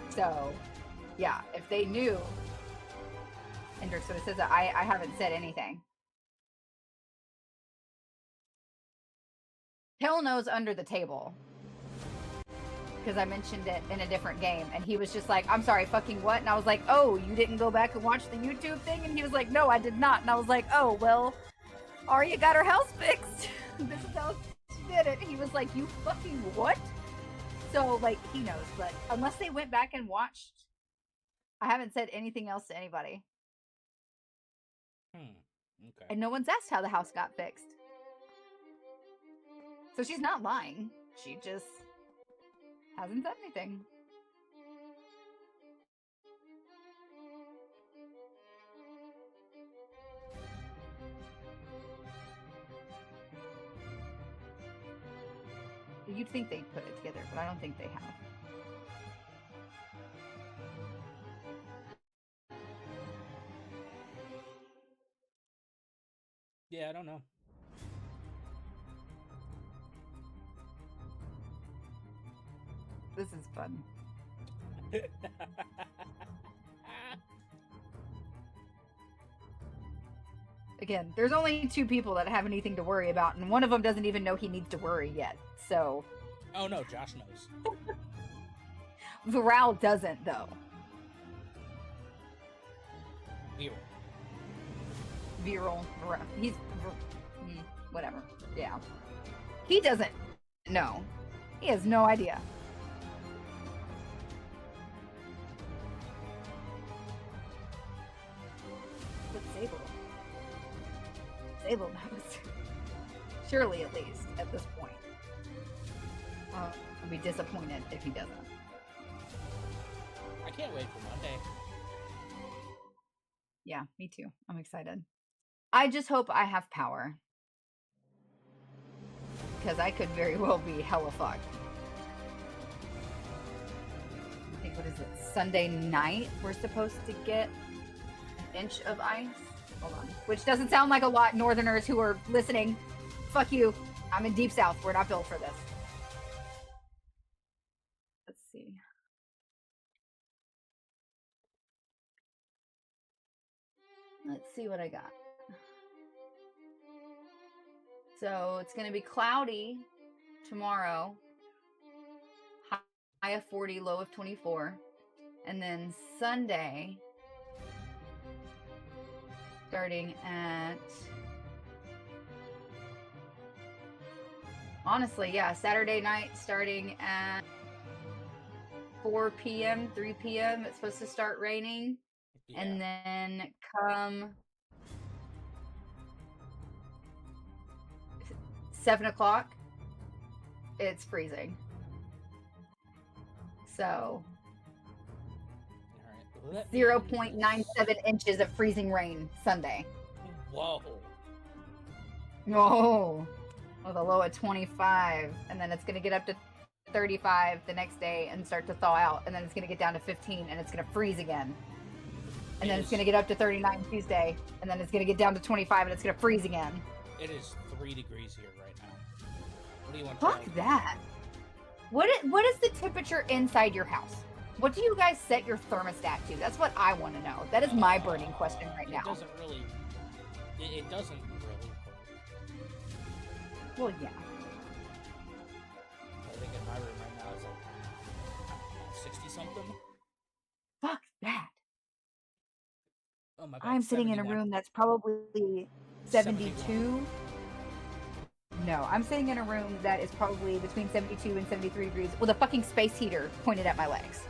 So, yeah, if they knew, Indrix would have said that. I haven't said anything. Hill knows under the table. Because I mentioned it in a different game, and he was just like, I'm sorry, fucking what? And I was like, oh, you didn't go back and watch the YouTube thing? And he was like, no, I did not. And I was like, oh, well, Aria got her house fixed. This is how she did it. He was like, you fucking what? So, like, he knows, but unless they went back and watched, I haven't said anything else to anybody. Okay. And no one's asked how the house got fixed. So she's not lying. She just hasn't said anything. You'd think they'd put it together, but I don't think they have. Yeah, I don't know. This is fun. Again, there's only 2 people that have anything to worry about, and one of them doesn't even know he needs to worry yet. So, Oh no, Josh knows. Viral doesn't, though. Viral. He's whatever. Yeah. He doesn't know. He has no idea. But Sable knows. Surely, at least, at this point. I'll be disappointed if he doesn't. I can't wait for Monday. Yeah, me too. I'm excited. I just hope I have power. Because I could very well be hella fucked. I think, what is it? Sunday night, we're supposed to get an inch of ice. Hold on. Which doesn't sound like a lot, Northerners who are listening. Fuck you. I'm in Deep South. We're not built for this. Let's see. Let's see what I got. So it's going to be cloudy tomorrow. High of 40, low of 24. And then Sunday, starting at... Honestly, yeah, Saturday night starting at 4 p.m., 3 p.m. It's supposed to start raining. Yeah. And then come 7 o'clock, it's freezing. So, 0.97 inches of freezing rain Sunday. Whoa. Whoa. With a low at 25. And then it's going to get up to 35 the next day and start to thaw out. And then it's going to get down to 15 and it's going to freeze again. And then it's going to get up to 39 Tuesday. And then it's going to get down to 25 and it's going to freeze again. It is 3 degrees here right now. What do you want? Fuck that. What is the temperature inside your house? What do you guys set your thermostat to? That's what I want to know. That is my burning question right now. It doesn't really. It doesn't really work. Well, yeah. I think in my room right now it's like 60 something. Fuck that. Oh my god. I'm sitting in a 71. room that's probably 72. No, I'm sitting in a room that is probably between 72 and 73 degrees with a fucking space heater pointed at my legs.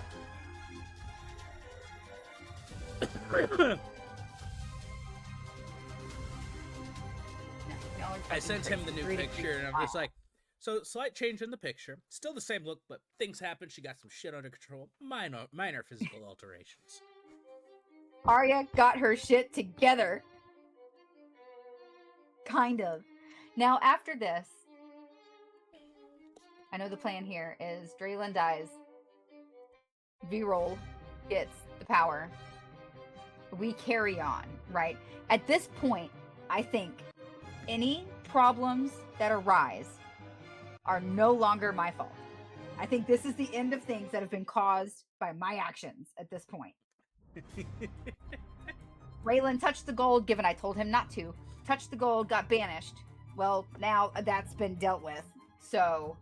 I sent him the new picture, and I'm just like, so slight change in the picture. Still the same look, but things happen. She got some shit under control. Minor physical alterations. Aria got her shit together. Kind of. Now, after this, I know the plan here is Draylen dies. V-Roll gets the power. We carry on, right? At this point, I think any problems that arise are no longer my fault. I think this is the end of things that have been caused by my actions at this point. Raylan touched the gold, given I told him not to. Touched the gold, got banished. Well, now that's been dealt with. So...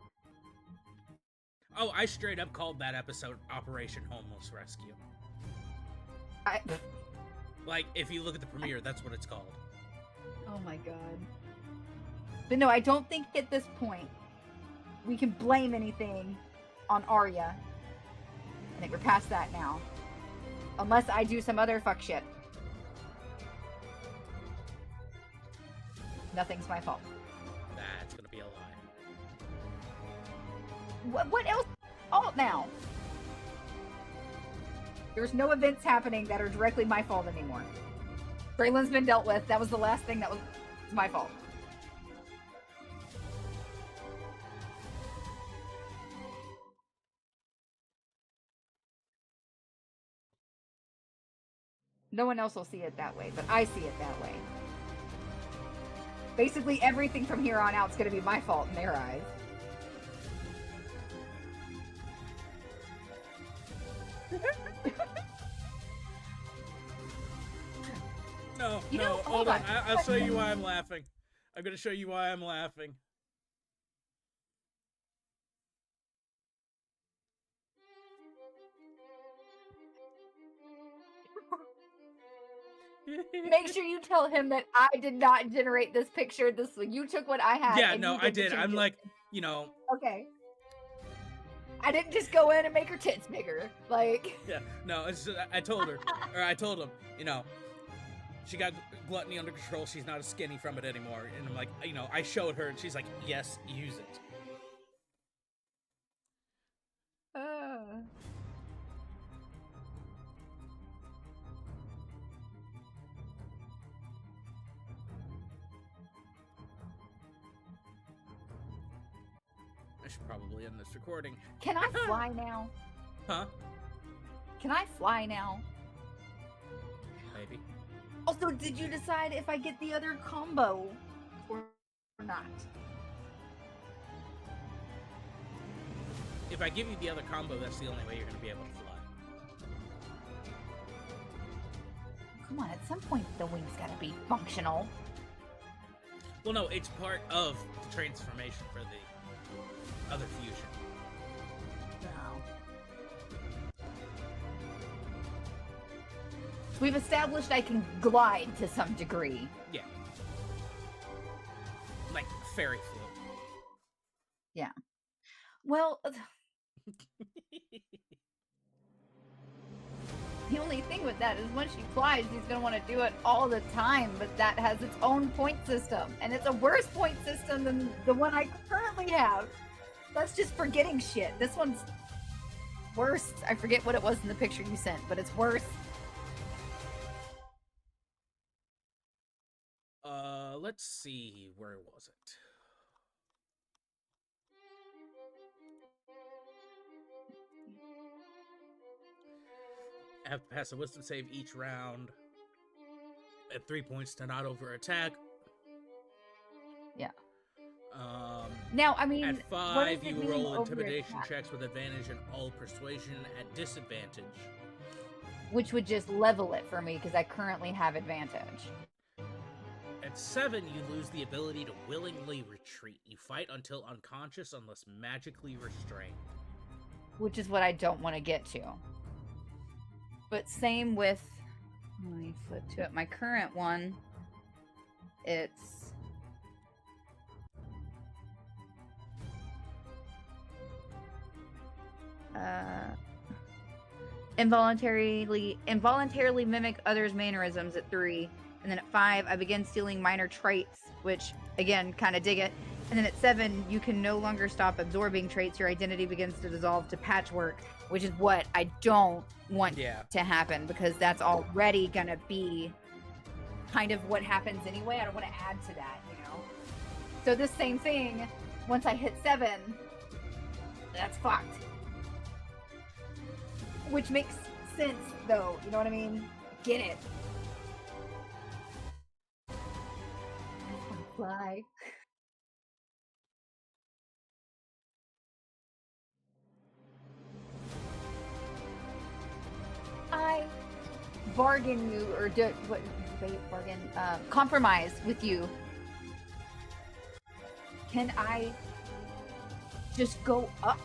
Oh, I straight up called that episode Operation Homeless Rescue. Like, if you look at the premiere, that's what it's called. Oh my god. But no, I don't think at this point we can blame anything on Aria. I think we're past that now. Unless I do some other fuck shit. Nothing's my fault. That's gonna be a lie. What else? Oh, now. There's no events happening that are directly my fault anymore. Braylon's been dealt with. That was the last thing that was my fault. No one else will see it that way, but I see it that way. Basically, everything from here on out is going to be my fault in their eyes. No, You no, know, hold hold on. on. I'll show you why I'm laughing. I'm gonna show you why I'm laughing. Make sure you tell him that I did not generate this picture. You took what I had. Yeah, and no, you I the did. I'm changes. like, you know, Okay. I didn't just go in and make her tits bigger. Like, yeah, no, it's just, I told her, or I told him, you know, she got gluttony under control. She's not as skinny from it anymore. And I'm like, you know, I showed her, and she's like, yes, use it. I should probably end this recording. can I fly now? Huh? Can I fly now? Maybe. Also, did you decide if I get the other combo or not? If I give you the other combo, that's the only way you're going to be able to fly. Come on, at some point the wings gotta be functional. Well, no, it's part of the transformation for the other fusion. No. We've established I can glide to some degree. Yeah. Like fairy float. Yeah. Well, the only thing with that is once she flies, she's gonna want to do it all the time, but that has its own point system, and it's a worse point system than the one I currently have. That's just forgetting shit. This one's worse. I forget what it was in the picture you sent, but it's worse. Let's see, where was it? Have to pass a wisdom save each round. At 3 points to not over attack. Yeah. Now, I mean, At what does 5, it you mean roll over intimidation attack? checks with advantage and all persuasion at disadvantage. Which would just level it for me because I currently have advantage. At 7, you lose the ability to willingly retreat. You fight until unconscious unless magically restrained. Which is what I don't want to get to. But same with, let me flip to it. My current one, it's involuntarily mimic others' mannerisms at 3, and then at 5, I begin stealing minor traits, which again, kind of dig it. And then at 7, you can no longer stop absorbing traits. Your identity begins to dissolve to patchwork, which is what I don't want to happen because that's already gonna be kind of what happens anyway. I don't want to add to that, you know. So this same thing, once I hit 7, that's fucked. Which makes sense, though. You know what I mean? Get it. I just want to fly. I bargain you, or compromise with you. Can I just go up?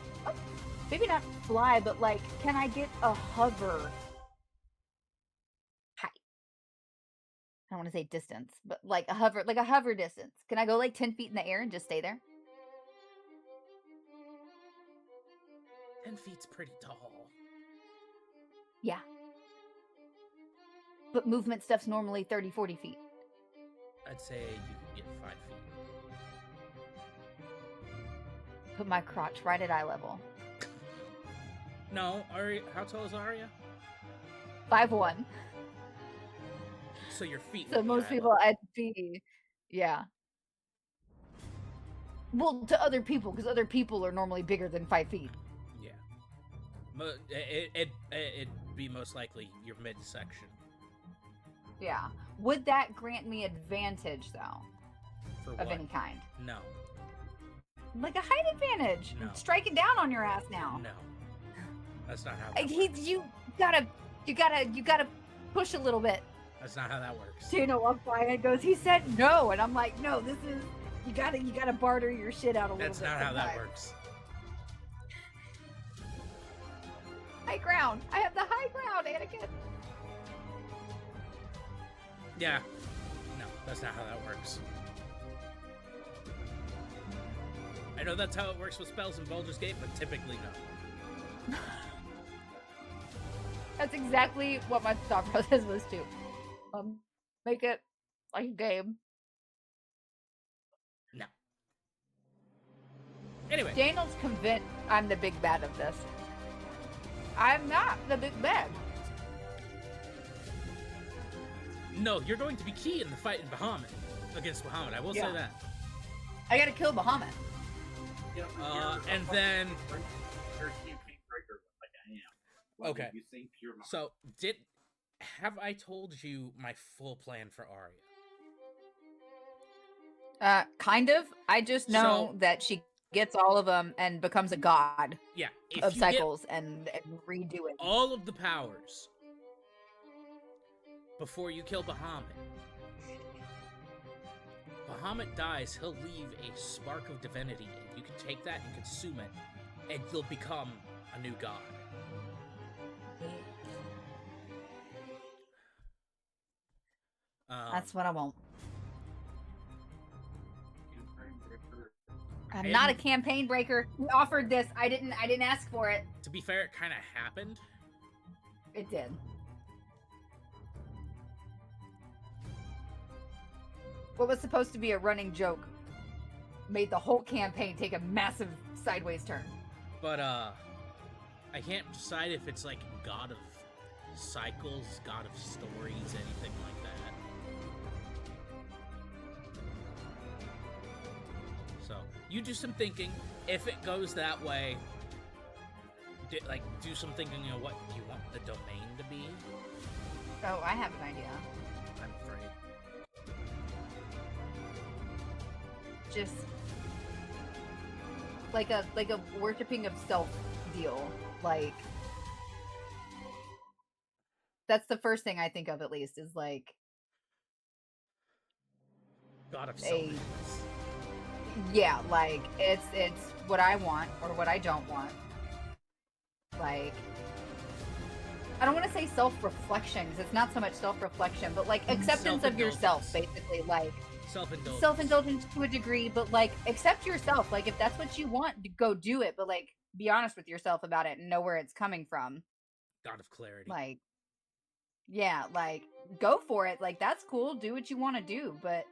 Maybe not fly, but like, can I get a hover height? I don't want to say distance, but like a hover distance. Can I go like 10 feet in the air and just stay there? 10 feet's pretty tall. Yeah. But movement stuff's normally 30, 40 feet. I'd say you could get 5 feet. Put my crotch right at eye level. No, Aria, how tall is Aria? 5'1". So your feet. So most people I'd be, yeah. Well, to other people, because other people are normally bigger than 5 feet. Yeah. It'd be most likely your midsection. Yeah. Would that grant me advantage, though? For of what? any kind? No. Like a height advantage. No. I'm striking down on your ass now. No. That's not how that works. You gotta push a little bit. That's not how that works. Dana walks by and goes, he said no, and I'm like, no, this is you gotta barter your shit out a little That's bit. not how sometimes. that works. High ground. I have the high ground, Anakin. Yeah. No, that's not how that works. I know that's how it works with spells in Baldur's Gate, but typically no. That's exactly what my thought process was too. Make it like a game. No. Anyway. Daniel's convinced I'm the big bad of this. I'm not the big bad. No, you're going to be key in the fight in Bahamut against Bahamut. I will say that. I gotta kill Bahamut. And then. Okay. So, have I told you my full plan for Aria? Kind of. I just know that she gets all of them and becomes a god. Yeah. Of cycles and redo it. All of the powers before you kill Bahamut. Bahamut dies, he'll leave a spark of divinity, and you can take that and consume it, and you'll become a new god. That's what I want. I'm not a campaign breaker. We offered this. I didn't ask for it. To be fair, it kind of happened. It did. What was supposed to be a running joke made the whole campaign take a massive sideways turn. But, I can't decide if it's like God of Cycles, God of Stories, anything like that. So, you do some thinking. If it goes that way, do some thinking, you know, what you want the domain to be. Oh, I have an idea. I'm afraid. Just like a worshiping of self deal. Like that's the first thing I think of, at least, is like God of a selfishness. yeah, like it's what I want or what I don't want. Like I don't want to say self-reflection because it's not so much self-reflection, but like acceptance of yourself, basically. Like self-indulgence to a degree, but like accept yourself. Like if that's what you want, go do it, but like be honest with yourself about it and know where it's coming from. God of clarity. Like yeah, like go for it. Like that's cool. Do what you want to do, but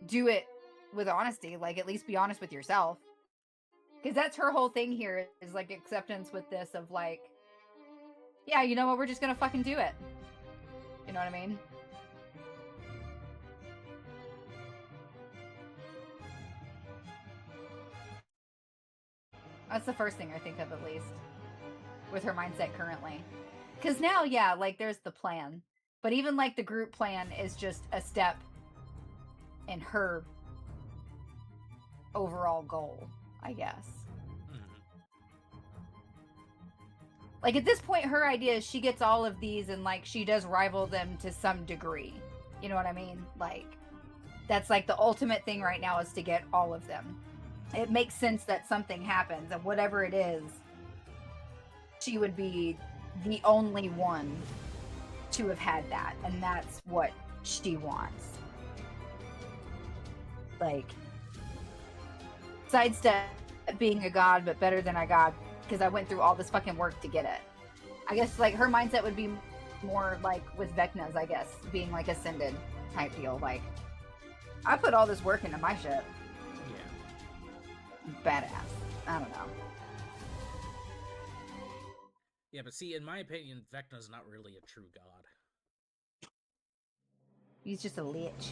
do it with honesty. Like at least be honest with yourself. Because that's her whole thing here is like acceptance with this of like, yeah, you know what, we're just gonna fucking do it. You know what I mean? That's the first thing I think of, at least, with her mindset currently. Because now, yeah, like there's the plan. But even like the group plan is just a step in her overall goal, I guess. Like at this point, her idea is she gets all of these and like she does rival them to some degree. You know what I mean? Like that's like the ultimate thing right now is to get all of them. It makes sense that something happens and whatever it is, she would be the only one to have had that. And that's what she wants. Like sidestep being a god, but better than a god. Because I went through all this fucking work to get it. I guess like her mindset would be more like with Vecna's, I guess, being like ascended type deal. Like I put all this work into my shit. Yeah. Badass. I don't know. Yeah, but see, in my opinion, Vecna's not really a true god. He's just a lich.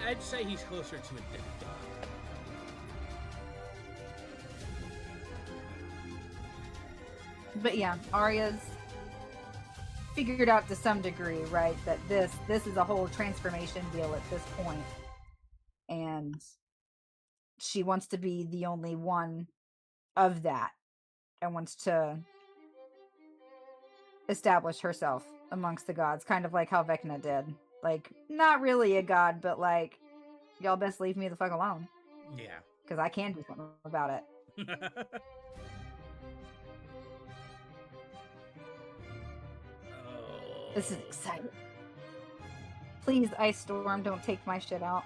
I'd say he's closer to a demigod. But yeah, Aria's figured out to some degree, right, that this is a whole transformation deal at this point. And she wants to be the only one of that and wants to establish herself amongst the gods, kind of like how Vecna did. Like, not really a god, but like, y'all best leave me the fuck alone. Yeah. Because I can do something about it. Oh. This is exciting. Please, Ice Storm, don't take my shit out.